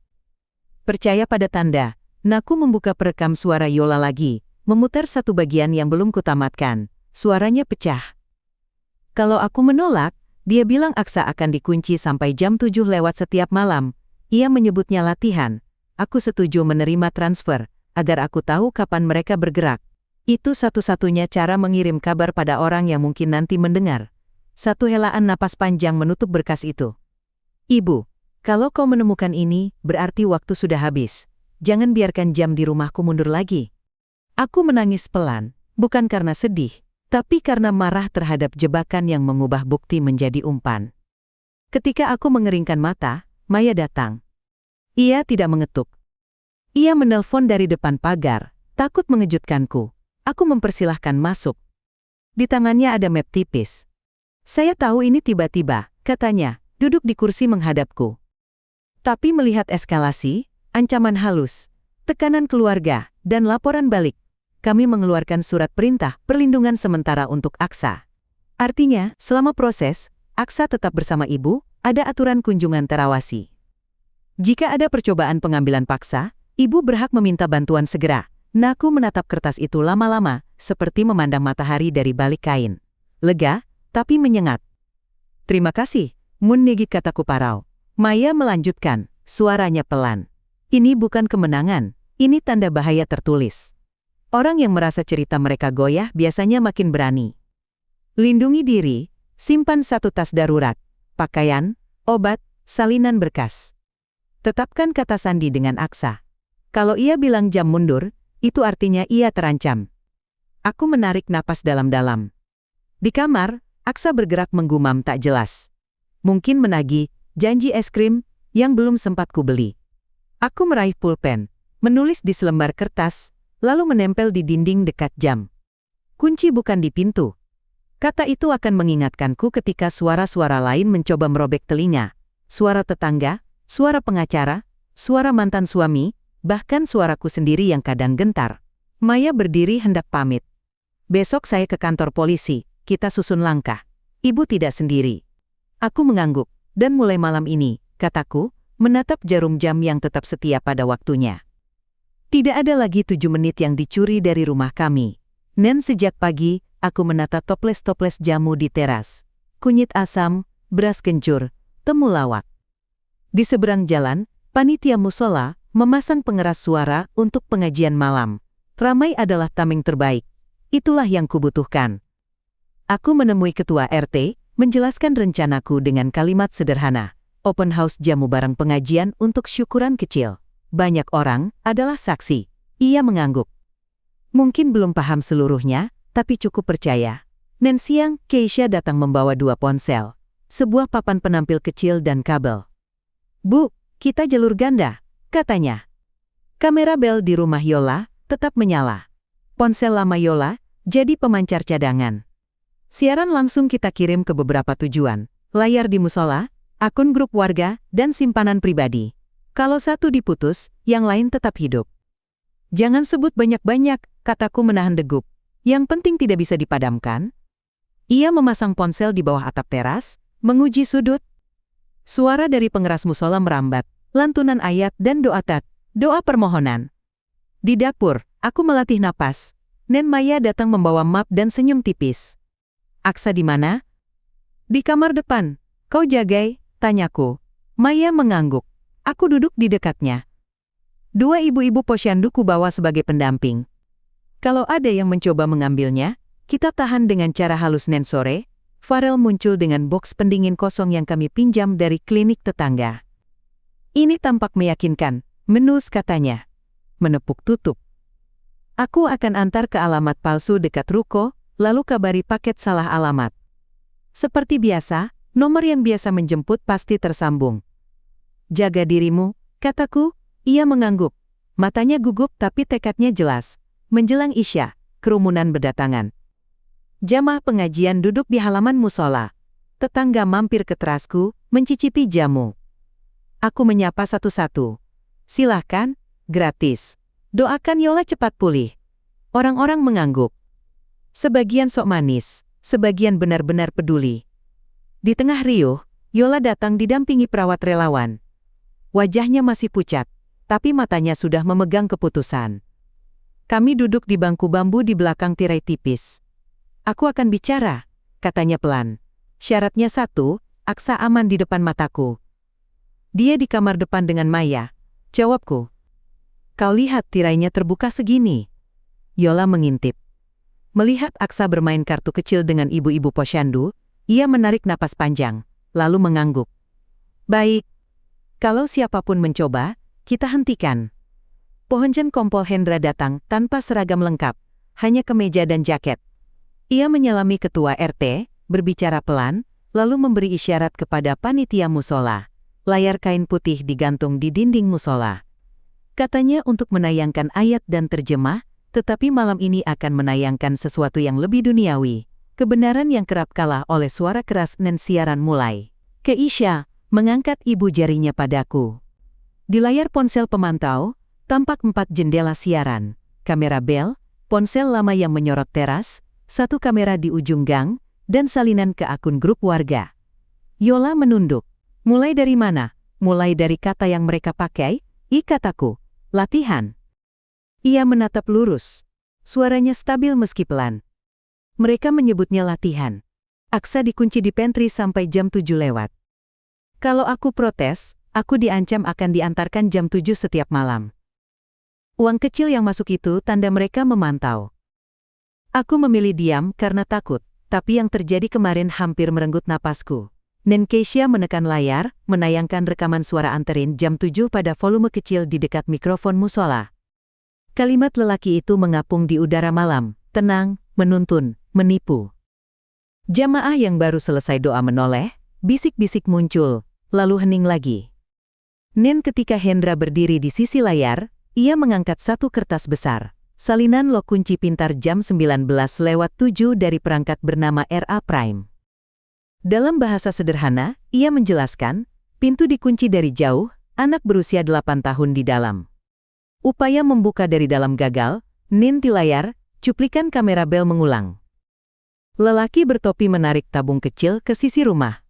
Percaya pada tanda. Naku membuka perekam suara Yola lagi, memutar satu bagian yang belum kutamatkan. Suaranya pecah. Kalau aku menolak, dia bilang Aksa akan dikunci sampai jam 7 lewat setiap malam. Ia menyebutnya latihan. Aku setuju menerima transfer, agar aku tahu kapan mereka bergerak. Itu satu-satunya cara mengirim kabar pada orang yang mungkin nanti mendengar. Satu helaan napas panjang menutup berkas itu. Ibu, Kalau kau menemukan ini, berarti waktu sudah habis. Jangan biarkan jam di rumahku mundur lagi. Aku menangis pelan, bukan karena sedih, tapi karena marah terhadap jebakan yang mengubah bukti menjadi umpan. Ketika aku mengeringkan mata, Maya datang. Ia tidak mengetuk. Ia menelpon dari depan pagar, takut mengejutkanku. Aku mempersilahkan masuk. Di tangannya ada map tipis. Saya tahu ini tiba-tiba, katanya, duduk di kursi menghadapku. Tapi melihat eskalasi, ancaman halus, tekanan keluarga, dan laporan balik, kami mengeluarkan surat perintah perlindungan sementara untuk Aksa. Artinya, selama proses, Aksa tetap bersama ibu, ada aturan kunjungan terawasi. Jika ada percobaan pengambilan paksa, ibu berhak meminta bantuan segera. Naku menatap kertas itu lama-lama, seperti memandang matahari dari balik kain. Lega, tapi menyengat. Terima kasih, Mun Negi, kataku parau. Maya melanjutkan, suaranya pelan. Ini bukan kemenangan, ini tanda bahaya tertulis. Orang yang merasa cerita mereka goyah biasanya makin berani. Lindungi diri, simpan satu tas darurat, pakaian, obat, salinan berkas. Tetapkan kata sandi dengan Aksa. Kalau ia bilang jam mundur, itu artinya ia terancam. Aku menarik napas dalam-dalam. Di kamar, Aksa bergerak menggumam tak jelas. Mungkin menagih janji es krim yang belum sempat kubeli. Aku meraih pulpen, menulis di selembar kertas, lalu menempel di dinding dekat jam. Kunci bukan di pintu. Kata itu akan mengingatkanku ketika suara-suara lain mencoba merobek telinga. Suara tetangga, suara pengacara, suara mantan suami, bahkan suaraku sendiri yang kadang gentar. Maya berdiri hendak pamit. Besok saya ke kantor polisi, kita susun langkah. Ibu tidak sendiri. Aku mengangguk, dan mulai malam ini, kataku, menatap jarum jam yang tetap setia pada waktunya. Tidak ada lagi 7 menit yang dicuri dari rumah kami. Nen sejak pagi, aku menata toples-toples jamu di teras. Kunyit asam, beras kencur, temulawak. Di seberang jalan, panitia musola memasang pengeras suara untuk pengajian malam. Ramai adalah tameng terbaik. Itulah yang kubutuhkan. Aku menemui ketua RT, menjelaskan rencanaku dengan kalimat sederhana. Open house jamu bareng pengajian untuk syukuran kecil. Banyak orang adalah saksi. Ia mengangguk. Mungkin belum paham seluruhnya, tapi cukup percaya. Nen siang, Keisha datang membawa 2 ponsel. Sebuah papan penampil kecil dan kabel. Bu, kita jalur ganda, katanya. Kamera bel di rumah Yola tetap menyala. Ponsel lama Yola jadi pemancar cadangan. Siaran langsung kita kirim ke beberapa tujuan. Layar di musola, akun grup warga, dan simpanan pribadi. Kalau satu diputus, yang lain tetap hidup. Jangan sebut banyak-banyak, kataku menahan degup. Yang penting tidak bisa dipadamkan. Ia memasang ponsel di bawah atap teras, menguji sudut. Suara dari pengeras musola merambat, lantunan ayat dan doa permohonan. Di dapur, aku melatih napas. Nen Maya datang membawa map dan senyum tipis. Aksa di mana? Di kamar depan. Kau jagai? Tanyaku. Maya mengangguk. Aku duduk di dekatnya. 2 ibu-ibu posyandu ku bawa sebagai pendamping. Kalau ada yang mencoba mengambilnya, kita tahan dengan cara halus. Nen sore, Farel muncul dengan boks pendingin kosong yang kami pinjam dari klinik tetangga. Ini tampak meyakinkan, menus, katanya. Menepuk tutup. Aku akan antar ke alamat palsu dekat ruko, lalu kabari paket salah alamat. Seperti biasa, nomor yang biasa menjemput pasti tersambung. Jaga dirimu, kataku. Ia mengangguk. Matanya gugup tapi tekadnya jelas. Menjelang Isya, kerumunan berdatangan. Jamaah pengajian duduk di halaman musola. Tetangga mampir ke terasku, mencicipi jamu. Aku menyapa satu-satu. Silahkan, gratis. Doakan Yola cepat pulih. Orang-orang mengangguk. Sebagian sok manis, sebagian benar-benar peduli. Di tengah riuh, Yola datang didampingi perawat relawan. Wajahnya masih pucat, tapi matanya sudah memegang keputusan. Kami duduk di bangku bambu di belakang tirai tipis. Aku akan bicara, katanya pelan. Syaratnya satu, Aksa aman di depan mataku. Dia di kamar depan dengan Maya. Jawabku. Kau lihat tirainya terbuka segini. Yola mengintip. Melihat Aksa bermain kartu kecil dengan ibu-ibu posyandu, ia menarik napas panjang, lalu mengangguk. Baik. Kalau siapapun mencoba, kita hentikan. Pohonjen Kompol Hendra datang tanpa seragam lengkap, hanya kemeja dan jaket. Ia menyalami ketua RT, berbicara pelan, lalu memberi isyarat kepada panitia musola. Layar kain putih digantung di dinding musola. Katanya untuk menayangkan ayat dan terjemah, tetapi malam ini akan menayangkan sesuatu yang lebih duniawi. Kebenaran yang kerap kalah oleh suara keras dan siaran mulai. Keisha mengangkat ibu jarinya padaku. Di layar ponsel pemantau, tampak 4 jendela siaran, kamera bel, ponsel lama yang menyorot teras, 1 kamera di ujung gang, dan salinan ke akun grup warga. Yola menunduk. Mulai dari mana? Mulai dari kata yang mereka pakai, kataku. Latihan. Ia menatap lurus. Suaranya stabil meski pelan. Mereka menyebutnya latihan. Aksa dikunci di pantry sampai jam 7 lewat. Kalau aku protes, aku diancam akan diantarkan jam 7 setiap malam. Uang kecil yang masuk itu tanda mereka memantau. Aku memilih diam karena takut, tapi yang terjadi kemarin hampir merenggut napasku. Nen Keisha menekan layar, menayangkan rekaman suara anterin jam 7 pada volume kecil di dekat mikrofon musola. Kalimat lelaki itu mengapung di udara malam, tenang, menuntun, menipu. Jamaah yang baru selesai doa menoleh, bisik-bisik muncul, lalu hening lagi. Nen ketika Hendra berdiri di sisi layar, ia mengangkat 1 kertas besar, salinan lock kunci pintar jam 19:07 dari perangkat bernama RA Prime. Dalam bahasa sederhana, ia menjelaskan, pintu dikunci dari jauh, anak berusia 8 tahun di dalam. Upaya membuka dari dalam gagal, Nen di layar, cuplikan kamera bel mengulang. Lelaki bertopi menarik tabung kecil ke sisi rumah.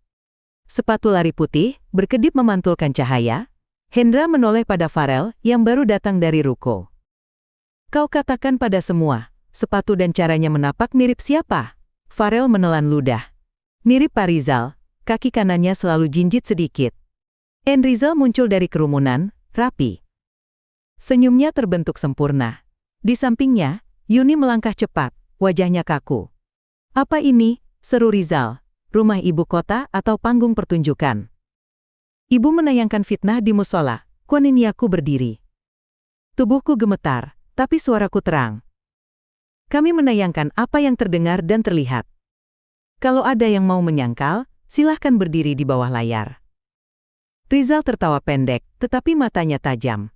Sepatu lari putih, berkedip memantulkan cahaya. Hendra menoleh pada Farel yang baru datang dari ruko. Kau katakan pada semua, sepatu dan caranya menapak mirip siapa? Farel menelan ludah. Mirip Pak Rizal, kaki kanannya selalu jinjit sedikit. Rizal muncul dari kerumunan, rapi. Senyumnya terbentuk sempurna. Di sampingnya, Yuni melangkah cepat, wajahnya kaku. Apa ini? Seru Rizal. Rumah ibu kota atau panggung pertunjukan? Ibu menayangkan fitnah di musola, koniniaku berdiri. Tubuhku gemetar, tapi suaraku terang. Kami menayangkan apa yang terdengar dan terlihat. Kalau ada yang mau menyangkal, silahkan berdiri di bawah layar. Rizal tertawa pendek, tetapi matanya tajam.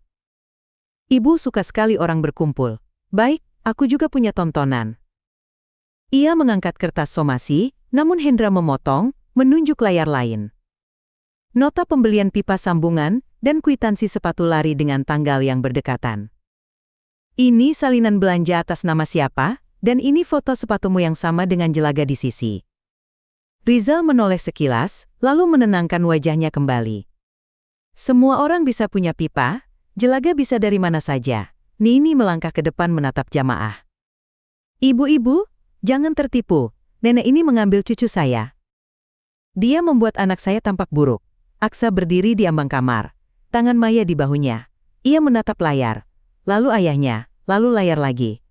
Ibu suka sekali orang berkumpul. Baik, aku juga punya tontonan. Ia mengangkat kertas somasi, namun Hendra memotong, menunjuk layar lain. Nota pembelian pipa sambungan, dan kwitansi sepatu lari dengan tanggal yang berdekatan. Ini salinan belanja atas nama siapa, dan ini foto sepatumu yang sama dengan jelaga di sisi. Rizal menoleh sekilas, lalu menenangkan wajahnya kembali. Semua orang bisa punya pipa, jelaga bisa dari mana saja. Nini melangkah ke depan menatap jamaah. Ibu-ibu, jangan tertipu, nenek ini mengambil cucu saya. Dia membuat anak saya tampak buruk. Aksa berdiri di ambang kamar, tangan Maya di bahunya. Ia menatap layar, lalu ayahnya, lalu layar lagi.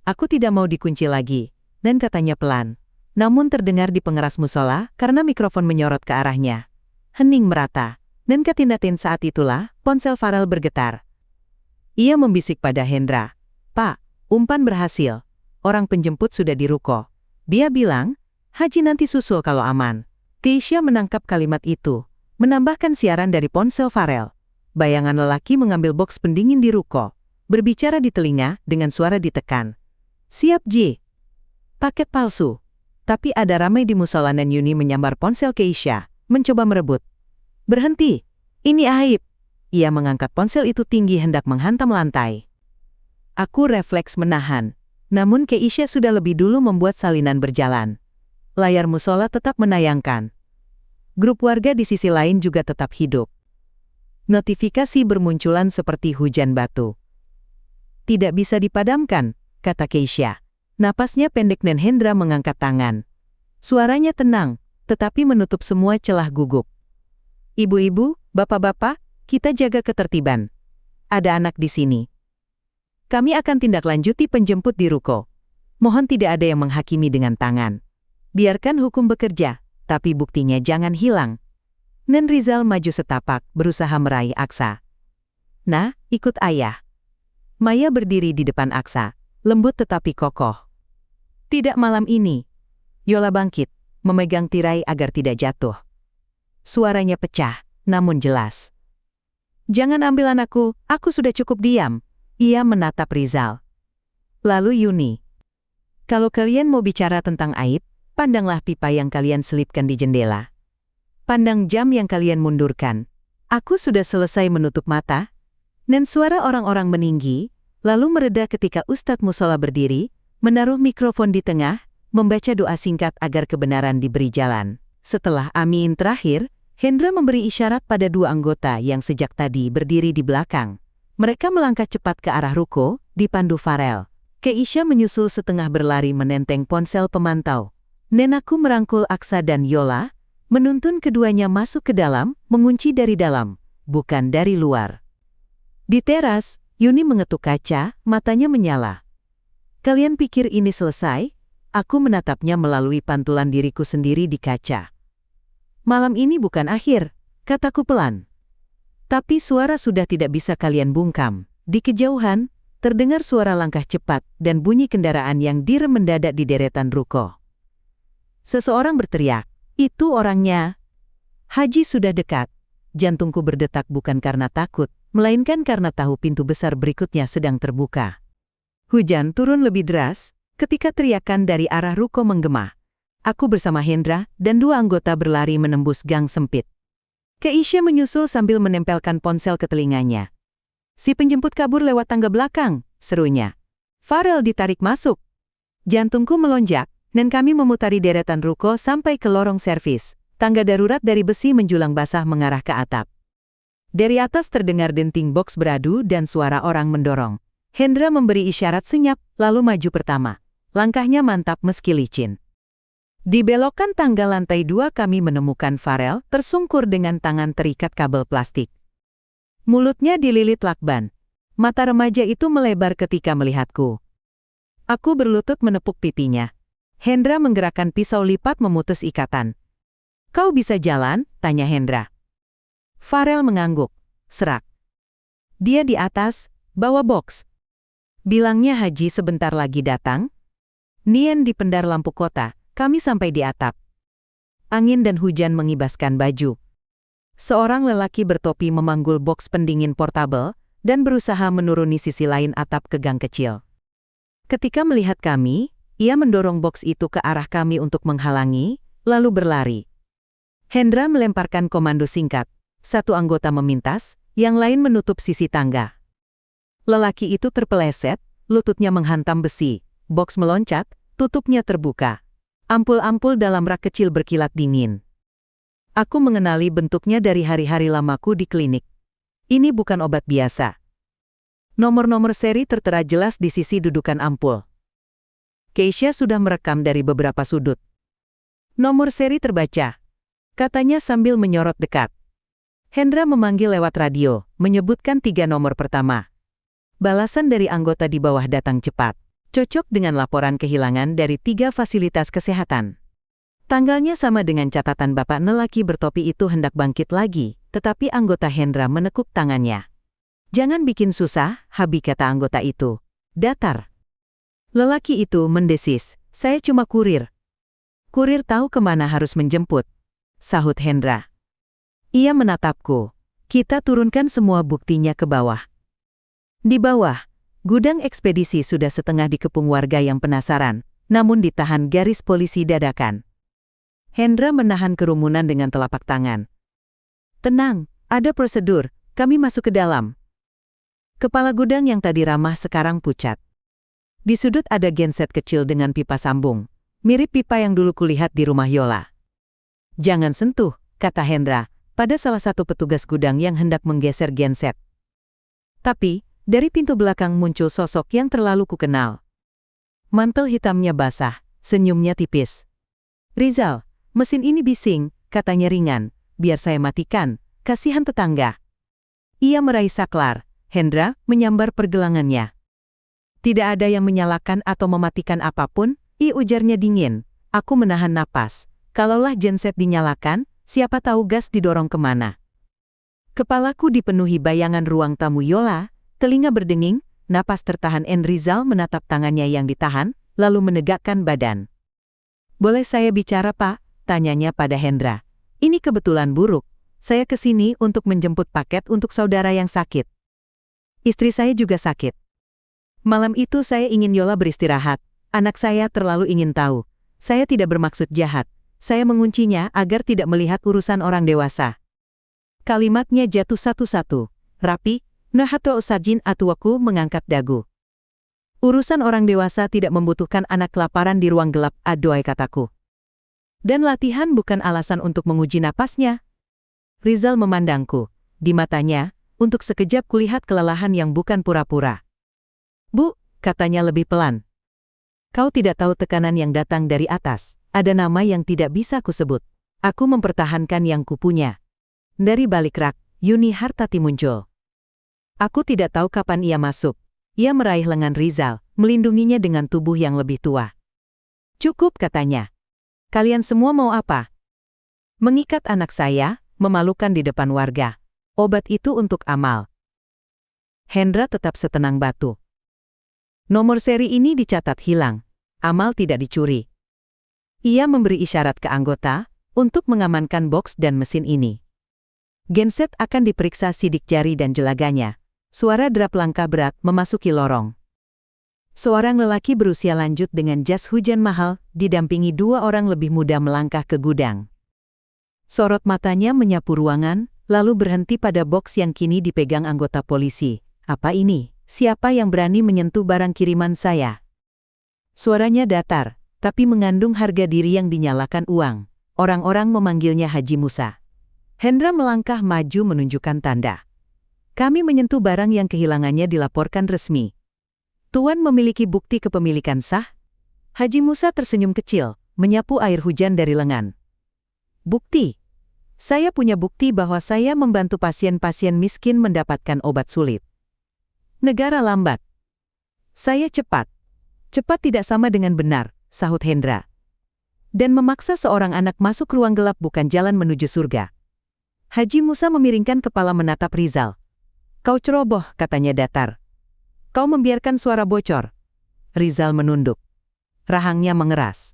Aku tidak mau dikunci lagi, dan katanya pelan. Namun terdengar di pengeras musola karena mikrofon menyorot ke arahnya. Hening merata, dan ketindatin saat itulah ponsel Farel bergetar. Ia membisik pada Hendra. Pak, umpan berhasil. Orang penjemput sudah di ruko. Dia bilang, Haji nanti susul kalau aman. Keisha menangkap kalimat itu. Menambahkan siaran dari ponsel Farel. Bayangan lelaki mengambil boks pendingin di ruko. Berbicara di telinga dengan suara ditekan. Siap Ji. Paket palsu. Tapi ada ramai di musola dan Yuni menyambar ponsel Keisha. Mencoba merebut. Berhenti. Ini aib. Ia mengangkat ponsel itu tinggi hendak menghantam lantai. Aku refleks menahan. Namun Keisha sudah lebih dulu membuat salinan berjalan. Layar musola tetap menayangkan. Grup warga di sisi lain juga tetap hidup. Notifikasi bermunculan seperti hujan batu. Tidak bisa dipadamkan, kata Keisha. Napasnya pendek dan Hendra mengangkat tangan. Suaranya tenang, tetapi menutup semua celah gugup. Ibu-ibu, bapak-bapak, kita jaga ketertiban. Ada anak di sini. Kami akan tindak lanjuti penjemput di ruko. Mohon tidak ada yang menghakimi dengan tangan. Biarkan hukum bekerja. Tapi buktinya jangan hilang. Nen Rizal maju setapak, berusaha meraih Aksa. Nah, ikut ayah. Maya berdiri di depan Aksa, lembut tetapi kokoh. Tidak malam ini. Yola bangkit, memegang tirai agar tidak jatuh. Suaranya pecah, namun jelas. Jangan ambil anakku, aku sudah cukup diam. Ia menatap Rizal. Lalu Yuni. Kalau kalian mau bicara tentang aib, pandanglah pipa yang kalian selipkan di jendela. Pandang jam yang kalian mundurkan. Aku sudah selesai menutup mata. Dan suara orang-orang meninggi, lalu mereda ketika Ustadz Musola berdiri, menaruh mikrofon di tengah, membaca doa singkat agar kebenaran diberi jalan. Setelah amin terakhir, Hendra memberi isyarat pada dua anggota yang sejak tadi berdiri di belakang. Mereka melangkah cepat ke arah ruko, dipandu Farel. Keisha menyusul setengah berlari menenteng ponsel pemantau. Nenaku merangkul Aksa dan Yola, menuntun keduanya masuk ke dalam, mengunci dari dalam, bukan dari luar. Di teras, Yuni mengetuk kaca, matanya menyala. Kalian pikir ini selesai? Aku menatapnya melalui pantulan diriku sendiri di kaca. Malam ini bukan akhir, kataku pelan. Tapi suara sudah tidak bisa kalian bungkam. Di kejauhan, terdengar suara langkah cepat dan bunyi kendaraan yang direm mendadak di deretan ruko. Seseorang berteriak, "Itu orangnya." Haji sudah dekat. Jantungku berdetak bukan karena takut, melainkan karena tahu pintu besar berikutnya sedang terbuka. Hujan turun lebih deras, ketika teriakan dari arah ruko menggema. Aku bersama Hendra dan dua anggota berlari menembus gang sempit. Keisha menyusul sambil menempelkan ponsel ke telinganya. Si penjemput kabur lewat tangga belakang, serunya. Farel ditarik masuk. Jantungku melonjak, dan kami memutari deretan ruko sampai ke lorong servis. Tangga darurat dari besi menjulang basah mengarah ke atap. Dari atas terdengar denting boks beradu dan suara orang mendorong. Hendra memberi isyarat senyap, lalu maju pertama. Langkahnya mantap meski licin. Di belokan tangga lantai 2 kami menemukan Farel tersungkur dengan tangan terikat kabel plastik. Mulutnya dililit lakban. Mata remaja itu melebar ketika melihatku. Aku berlutut menepuk pipinya. Hendra menggerakkan pisau lipat memutus ikatan. "Kau bisa jalan?" tanya Hendra. Farel mengangguk. Serak. "Dia di atas, bawa boks." Bilangnya Haji sebentar lagi datang. Nien dipendar lampu kota, kami sampai di atap. Angin dan hujan mengibaskan baju. Seorang lelaki bertopi memanggul boks pendingin portabel dan berusaha menuruni sisi lain atap ke gang kecil. Ketika melihat kami, ia mendorong boks itu ke arah kami untuk menghalangi, lalu berlari. Hendra melemparkan komando singkat. Satu anggota memintas, yang lain menutup sisi tangga. Lelaki itu terpeleset, lututnya menghantam besi, boks meloncat, tutupnya terbuka. Ampul-ampul dalam rak kecil berkilat dingin. Aku mengenali bentuknya dari hari-hari lamaku di klinik. Ini bukan obat biasa. Nomor-nomor seri tertera jelas di sisi dudukan ampul. Keisha sudah merekam dari beberapa sudut. "Nomor seri terbaca," katanya sambil menyorot dekat. Hendra memanggil lewat radio, menyebutkan 3 nomor pertama. Balasan dari anggota di bawah datang cepat. Cocok dengan laporan kehilangan dari 3 fasilitas kesehatan. Tanggalnya sama dengan catatan bapak lelaki bertopi itu hendak bangkit lagi, tetapi anggota Hendra menekuk tangannya. "Jangan bikin susah, Habi," kata anggota itu. "Datar." Lelaki itu mendesis, "Saya cuma kurir." "Kurir tahu kemana harus menjemput," sahut Hendra. Ia menatapku. Kita turunkan semua buktinya ke bawah. Di bawah, gudang ekspedisi sudah setengah dikepung warga yang penasaran, namun ditahan garis polisi dadakan. Hendra menahan kerumunan dengan telapak tangan. "Tenang, ada prosedur, kami masuk ke dalam." Kepala gudang yang tadi ramah sekarang pucat. Di sudut ada genset kecil dengan pipa sambung, mirip pipa yang dulu kulihat di rumah Yola. "Jangan sentuh," kata Hendra, pada salah satu petugas gudang yang hendak menggeser genset. Tapi, dari pintu belakang muncul sosok yang terlalu kukenal. Mantel hitamnya basah, senyumnya tipis. "Rizal, mesin ini bising," katanya ringan, "biar saya matikan, kasihan tetangga." Ia meraih saklar, Hendra menyambar pergelangannya. "Tidak ada yang menyalakan atau mematikan apapun," ujarnya dingin. Aku menahan napas. Kalaulah genset dinyalakan, Siapa tahu gas didorong kemana. Kepalaku dipenuhi bayangan ruang tamu Yola, telinga berdenging, napas tertahan. Rizal menatap tangannya yang ditahan, lalu menegakkan badan. "Boleh saya bicara, Pak?" tanyanya pada Hendra. "Ini kebetulan buruk. Saya kesini untuk menjemput paket untuk saudara yang sakit. Istri saya juga sakit. Malam itu saya ingin Yola beristirahat. Anak saya terlalu ingin tahu. Saya tidak bermaksud jahat. Saya menguncinya agar tidak melihat urusan orang dewasa." Kalimatnya jatuh satu-satu, rapi. Nahato Sarjin Atuaku mengangkat dagu. "Urusan orang dewasa tidak membutuhkan anak kelaparan di ruang gelap," adoai kataku. "Dan latihan bukan alasan untuk menguji napasnya." Rizal memandangku. Di matanya, untuk sekejap kulihat kelelahan yang bukan pura-pura. "Bu," katanya lebih pelan. "Kau tidak tahu tekanan yang datang dari atas. Ada nama yang tidak bisa kusebut. Aku mempertahankan yang kupunya." Dari balik rak, Yuni Hartati muncul. Aku tidak tahu kapan ia masuk. Ia meraih lengan Rizal, melindunginya dengan tubuh yang lebih tua. "Cukup," katanya. "Kalian semua mau apa?" "Mengikat anak saya, memalukan di depan warga. Obat itu untuk Amal." Hendra tetap setenang batu. "Nomor seri ini dicatat hilang. Amal tidak dicuri." Ia memberi isyarat ke anggota untuk mengamankan box dan mesin ini. "Genset akan diperiksa sidik jari dan jelaganya." Suara derap langkah berat memasuki lorong. Seorang lelaki berusia lanjut dengan jas hujan mahal, didampingi dua orang lebih muda melangkah ke gudang. Sorot matanya menyapu ruangan, lalu berhenti pada box yang kini dipegang anggota polisi. "Apa ini? Siapa yang berani menyentuh barang kiriman saya?" Suaranya datar, tapi mengandung harga diri yang dinyalakan uang. Orang-orang memanggilnya Haji Musa. Hendra melangkah maju menunjukkan tanda. "Kami menyentuh barang yang kehilangannya dilaporkan resmi. Tuan memiliki bukti kepemilikan sah?" Haji Musa tersenyum kecil, menyapu air hujan dari lengan. "Bukti? Saya punya bukti bahwa saya membantu pasien-pasien miskin mendapatkan obat sulit. Negara lambat. Saya cepat. Cepat tidak sama dengan benar," sahut Hendra. "Dan memaksa seorang anak masuk ruang gelap bukan jalan menuju surga." Haji Musa memiringkan kepala menatap Rizal. "Kau ceroboh," katanya datar. "Kau membiarkan suara bocor." Rizal menunduk. Rahangnya mengeras.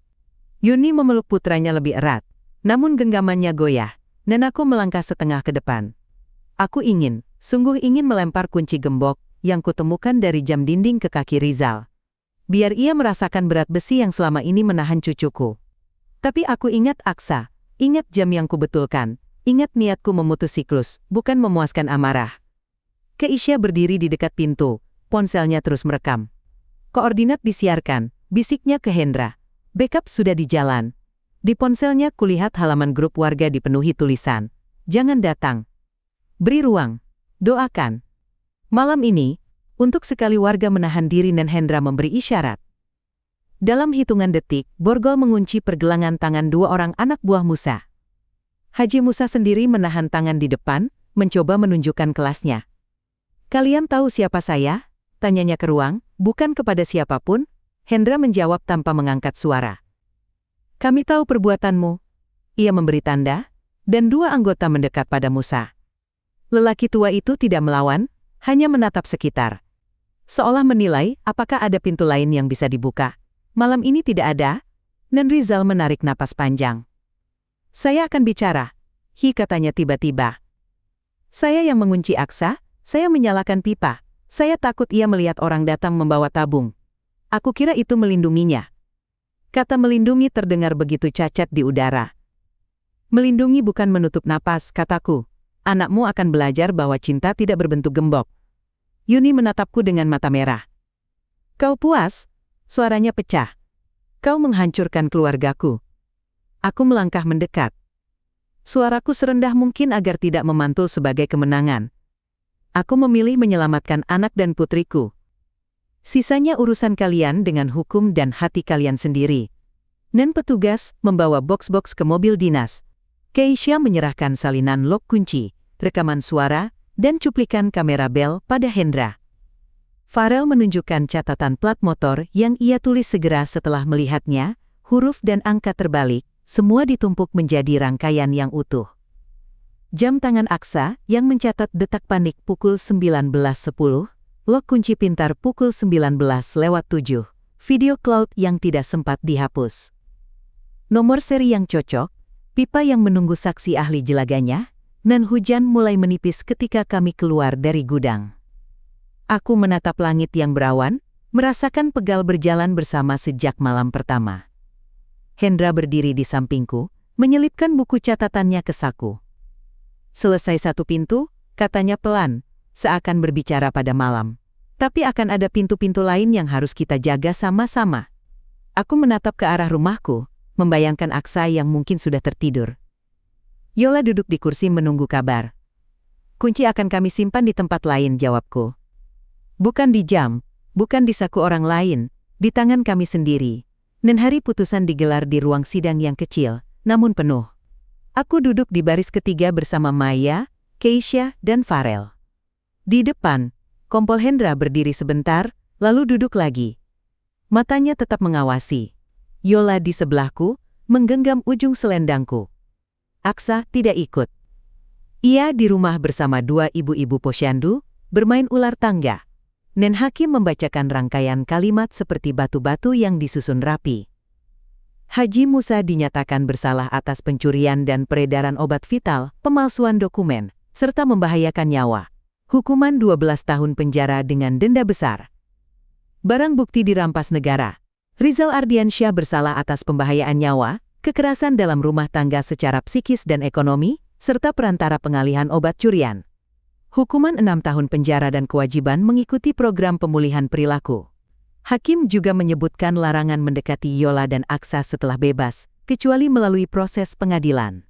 Yuni memeluk putranya lebih erat, namun genggamannya goyah, dan aku melangkah setengah ke depan. Aku sungguh ingin melempar kunci gembok yang kutemukan dari jam dinding ke kaki Rizal. Biar ia merasakan berat besi yang selama ini menahan cucuku. Tapi aku ingat Aksa, ingat jam yang kubetulkan. Ingat niatku memutus siklus, bukan memuaskan amarah. Keisha berdiri di dekat pintu, ponselnya terus merekam. "Koordinat disiarkan," bisiknya ke Hendra. "Backup sudah di jalan." Di ponselnya kulihat halaman grup warga dipenuhi tulisan. "Jangan datang. Beri ruang. Doakan." Malam ini, untuk sekali warga menahan diri dan Hendra memberi isyarat. Dalam hitungan detik, borgol mengunci pergelangan tangan dua orang anak buah Musa. Haji Musa sendiri menahan tangan di depan, mencoba menunjukkan kelasnya. "Kalian tahu siapa saya?" tanyanya ke ruang, "Bukan kepada siapapun." Hendra menjawab tanpa mengangkat suara. "Kami tahu perbuatanmu." Ia memberi tanda, dan dua anggota mendekat pada Musa. Lelaki tua itu tidak melawan, hanya menatap sekitar. Seolah menilai apakah ada pintu lain yang bisa dibuka. Malam ini tidak ada, dan Rizal menarik napas panjang. "Saya akan bicara," katanya tiba-tiba. "Saya yang mengunci Aksa, saya menyalakan pipa. Saya takut ia melihat orang datang membawa tabung. Aku kira itu melindunginya." Kata melindungi terdengar begitu cacat di udara. "Melindungi bukan menutup napas," kataku. "Anakmu akan belajar bahwa cinta tidak berbentuk gembok." Yuni menatapku dengan mata merah. "Kau puas?" Suaranya pecah. "Kau menghancurkan keluargaku." Aku melangkah mendekat. Suaraku serendah mungkin agar tidak memantul sebagai kemenangan. "Aku memilih menyelamatkan anak dan putriku. Sisanya urusan kalian dengan hukum dan hati kalian sendiri." Dan petugas membawa box-box ke mobil dinas. Keisha menyerahkan salinan lock kunci, rekaman suara, dan cuplikan kamera bel pada Hendra. Farel menunjukkan catatan plat motor yang ia tulis segera setelah melihatnya, huruf dan angka terbalik, semua ditumpuk menjadi rangkaian yang utuh. Jam tangan Aksa yang mencatat detak panik pukul 19.10, lock kunci pintar pukul 19:07, video cloud yang tidak sempat dihapus. Nomor seri yang cocok, pipa yang menunggu saksi ahli jelaganya, dan hujan mulai menipis ketika kami keluar dari gudang. Aku menatap langit yang berawan, merasakan pegal berjalan bersama sejak malam pertama. Hendra berdiri di sampingku, menyelipkan buku catatannya ke saku. Selesai satu pintu, katanya pelan, seakan berbicara pada malam. Tapi akan ada pintu-pintu lain yang harus kita jaga sama-sama. Aku menatap ke arah rumahku, membayangkan Aksa yang mungkin sudah tertidur. Yola duduk di kursi menunggu kabar. Kunci akan kami simpan di tempat lain, jawabku. Bukan di jam, bukan di saku orang lain, di tangan kami sendiri. Dan hari putusan digelar di ruang sidang yang kecil, namun penuh. Aku duduk di baris ketiga bersama Maya, Keisha, dan Farel. Di depan, Kompol Hendra berdiri sebentar, lalu duduk lagi. Matanya tetap mengawasi. Yola di sebelahku, menggenggam ujung selendangku. Aksa tidak ikut. Ia di rumah bersama dua ibu-ibu posyandu, bermain ular tangga. Nen Hakim membacakan rangkaian kalimat seperti batu-batu yang disusun rapi. Haji Musa dinyatakan bersalah atas pencurian dan peredaran obat vital, pemalsuan dokumen, serta membahayakan nyawa. Hukuman 12 tahun penjara dengan denda besar. Barang bukti dirampas negara. Rizal Ardiansyah bersalah atas pembahayaan nyawa, kekerasan dalam rumah tangga secara psikis dan ekonomi, serta perantara pengalihan obat curian. Hukuman 6 tahun penjara dan kewajiban mengikuti program pemulihan perilaku. Hakim juga menyebutkan larangan mendekati Yola dan Aksa setelah bebas, kecuali melalui proses pengadilan.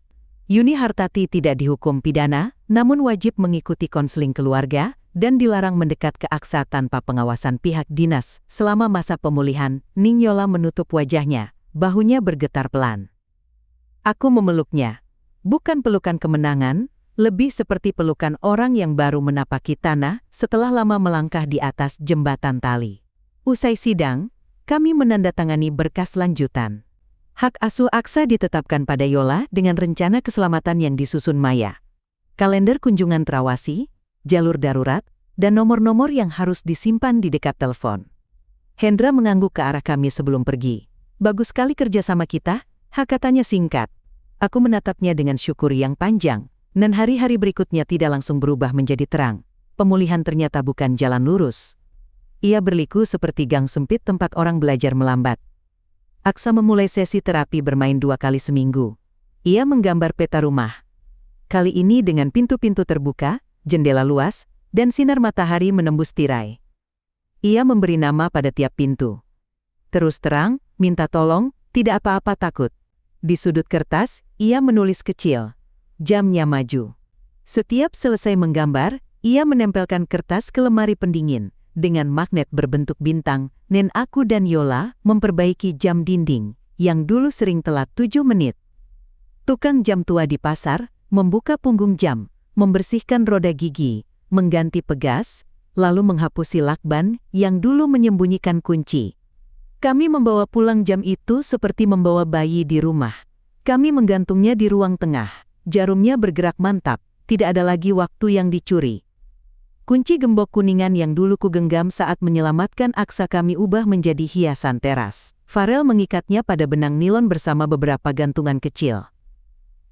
Yuni Hartati tidak dihukum pidana, namun wajib mengikuti konseling keluarga, dan dilarang mendekat ke Aksa tanpa pengawasan pihak dinas. Selama masa pemulihan, Yola menutup wajahnya, bahunya bergetar pelan. Aku memeluknya. Bukan pelukan kemenangan, lebih seperti pelukan orang yang baru menapaki tanah setelah lama melangkah di atas jembatan tali. Usai sidang, kami menandatangani berkas lanjutan. Hak asuh Aksa ditetapkan pada Yola dengan rencana keselamatan yang disusun Maya. Kalender kunjungan terawasi, jalur darurat, dan nomor-nomor yang harus disimpan di dekat telepon. Hendra mengangguk ke arah kami sebelum pergi. Bagus sekali kerjasama kita, katanya singkat. Aku menatapnya dengan syukur yang panjang, dan hari-hari berikutnya tidak langsung berubah menjadi terang. Pemulihan ternyata bukan jalan lurus. Ia berliku seperti gang sempit tempat orang belajar melambat. Aksa memulai sesi terapi bermain 2 kali seminggu. Ia menggambar peta rumah. Kali ini dengan pintu-pintu terbuka, jendela luas, dan sinar matahari menembus tirai. Ia memberi nama pada tiap pintu. Terus terang, minta tolong, tidak apa-apa takut. Di sudut kertas, ia menulis kecil. Jamnya maju. Setiap selesai menggambar, ia menempelkan kertas ke lemari pendingin. Dengan magnet berbentuk bintang, Nen aku dan Yola memperbaiki jam dinding, yang dulu sering telat 7 menit. Tukang jam tua di pasar, membuka punggung jam, membersihkan roda gigi, mengganti pegas, lalu menghapusi lakban yang dulu menyembunyikan kunci. Kami membawa pulang jam itu seperti membawa bayi di rumah. Kami menggantungnya di ruang tengah, jarumnya bergerak mantap, tidak ada lagi waktu yang dicuri. Kunci gembok kuningan yang dulu kugenggam saat menyelamatkan Aksa kami ubah menjadi hiasan teras. Farel mengikatnya pada benang nilon bersama beberapa gantungan kecil.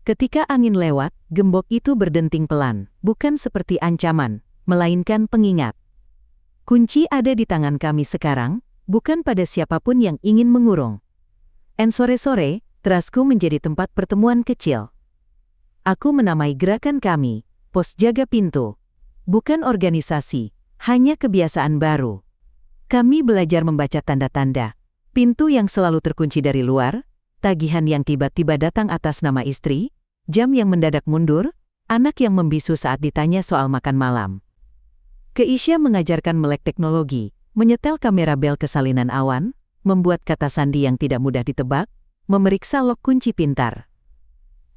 Ketika angin lewat, gembok itu berdenting pelan, bukan seperti ancaman, melainkan pengingat. Kunci ada di tangan kami sekarang, bukan pada siapapun yang ingin mengurung. Sore-sore, terasku menjadi tempat pertemuan kecil. Aku menamai gerakan kami, pos jaga pintu. Bukan organisasi, hanya kebiasaan baru. Kami belajar membaca tanda-tanda. Pintu yang selalu terkunci dari luar, tagihan yang tiba-tiba datang atas nama istri, jam yang mendadak mundur, anak yang membisu saat ditanya soal makan malam. Keisha mengajarkan melek teknologi, menyetel kamera bel kesalinan awan, membuat kata sandi yang tidak mudah ditebak, memeriksa lock kunci pintar.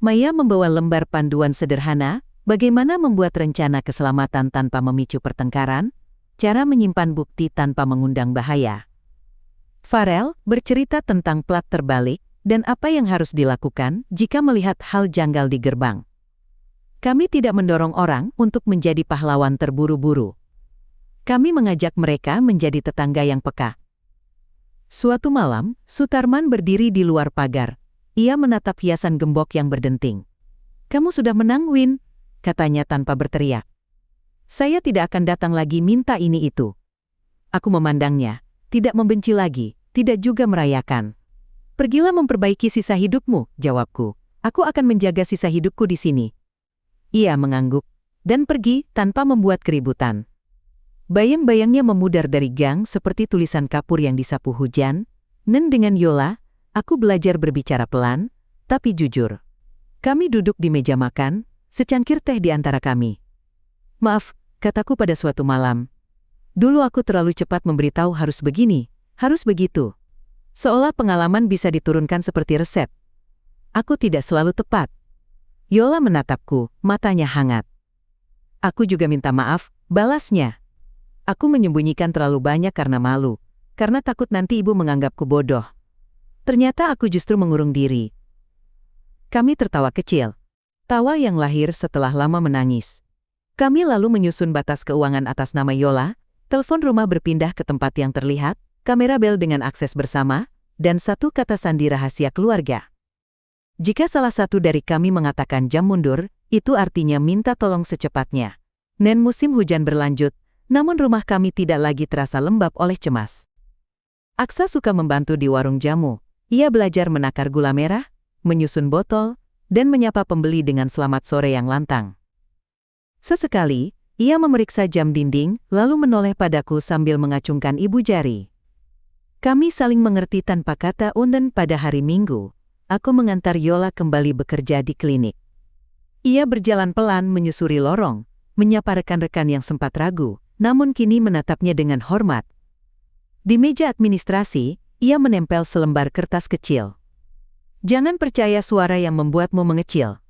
Maya membawa lembar panduan sederhana, bagaimana membuat rencana keselamatan tanpa memicu pertengkaran, cara menyimpan bukti tanpa mengundang bahaya. Farel bercerita tentang plat terbalik, dan apa yang harus dilakukan jika melihat hal janggal di gerbang. Kami tidak mendorong orang untuk menjadi pahlawan terburu-buru. Kami mengajak mereka menjadi tetangga yang peka. Suatu malam, Sutarman berdiri di luar pagar. Ia menatap hiasan gembok yang berdenting. "Kamu sudah menang, Win," katanya tanpa berteriak. "Saya tidak akan datang lagi minta ini itu." Aku memandangnya, tidak membenci lagi, tidak juga merayakan. "Pergilah memperbaiki sisa hidupmu," jawabku. "Aku akan menjaga sisa hidupku di sini." Ia mengangguk, dan pergi tanpa membuat keributan. Bayang-bayangnya memudar dari gang seperti tulisan kapur yang disapu hujan. Dengan Yola, aku belajar berbicara pelan, tapi jujur. Kami duduk di meja makan, secangkir teh di antara kami. "Maaf," kataku pada suatu malam. "Dulu aku terlalu cepat memberitahu harus begini, harus begitu. Seolah pengalaman bisa diturunkan seperti resep. Aku tidak selalu tepat." Yola menatapku, matanya hangat. "Aku juga minta maaf," balasnya. "Aku menyembunyikan terlalu banyak karena malu, karena takut nanti ibu menganggapku bodoh." Ternyata aku justru mengurung diri. Kami tertawa kecil. Tawa yang lahir setelah lama menangis. Kami lalu menyusun batas keuangan atas nama Yola, telepon rumah berpindah ke tempat yang terlihat, kamera bel dengan akses bersama, dan satu kata sandi rahasia keluarga. Jika salah satu dari kami mengatakan jam mundur, itu artinya minta tolong secepatnya. Musim hujan berlanjut, namun rumah kami tidak lagi terasa lembab oleh cemas. Aksa suka membantu di warung jamu. Ia belajar menakar gula merah, menyusun botol, dan menyapa pembeli dengan selamat sore yang lantang. Sesekali, ia memeriksa jam dinding, lalu menoleh padaku sambil mengacungkan ibu jari. Kami saling mengerti tanpa kata unden. Pada hari Minggu, aku mengantar Yola kembali bekerja di klinik. Ia berjalan pelan menyusuri lorong, menyapa rekan-rekan yang sempat ragu, namun kini menatapnya dengan hormat. Di meja administrasi, ia menempel selembar kertas kecil. "Jangan percaya suara yang membuatmu mengecil."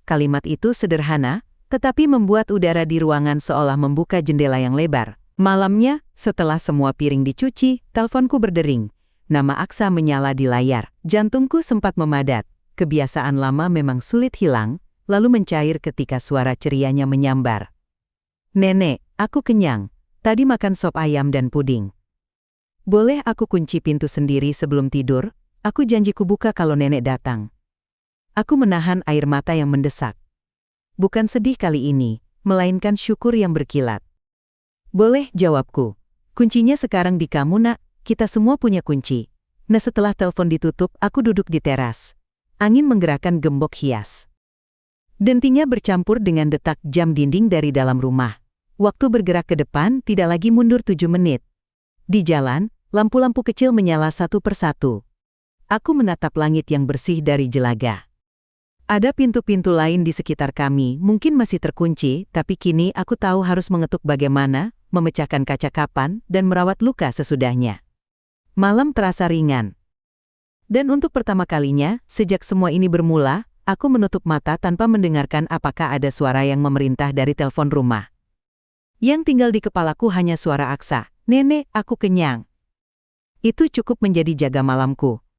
Kalimat itu sederhana, tetapi membuat udara di ruangan seolah membuka jendela yang lebar. Malamnya, setelah semua piring dicuci, teleponku berdering. Nama Aksa menyala di layar. Jantungku sempat memadat. Kebiasaan lama memang sulit hilang, lalu mencair ketika suara cerianya menyambar. "Nenek, aku kenyang. Tadi makan sop ayam dan puding. Boleh aku kunci pintu sendiri sebelum tidur? Aku janji ku buka kalau nenek datang." Aku menahan air mata yang mendesak. Bukan sedih kali ini, melainkan syukur yang berkilat. "Boleh," jawabku. "Kuncinya sekarang di kamu, Nak. Kita semua punya kunci." Nah, setelah telepon ditutup, aku duduk di teras. Angin menggerakkan gembok hias. Dentinya bercampur dengan detak jam dinding dari dalam rumah. Waktu bergerak ke depan tidak lagi mundur 7 menit. Di jalan, lampu-lampu kecil menyala satu persatu. Aku menatap langit yang bersih dari jelaga. Ada pintu-pintu lain di sekitar kami, mungkin masih terkunci, tapi kini aku tahu harus mengetuk bagaimana, memecahkan kaca kapan, dan merawat luka sesudahnya. Malam terasa ringan. Dan untuk pertama kalinya, sejak semua ini bermula, aku menutup mata tanpa mendengarkan apakah ada suara yang memerintah dari telepon rumah. Yang tinggal di kepalaku hanya suara Aksa, "Nenek, aku kenyang." Itu cukup menjadi jaga malamku.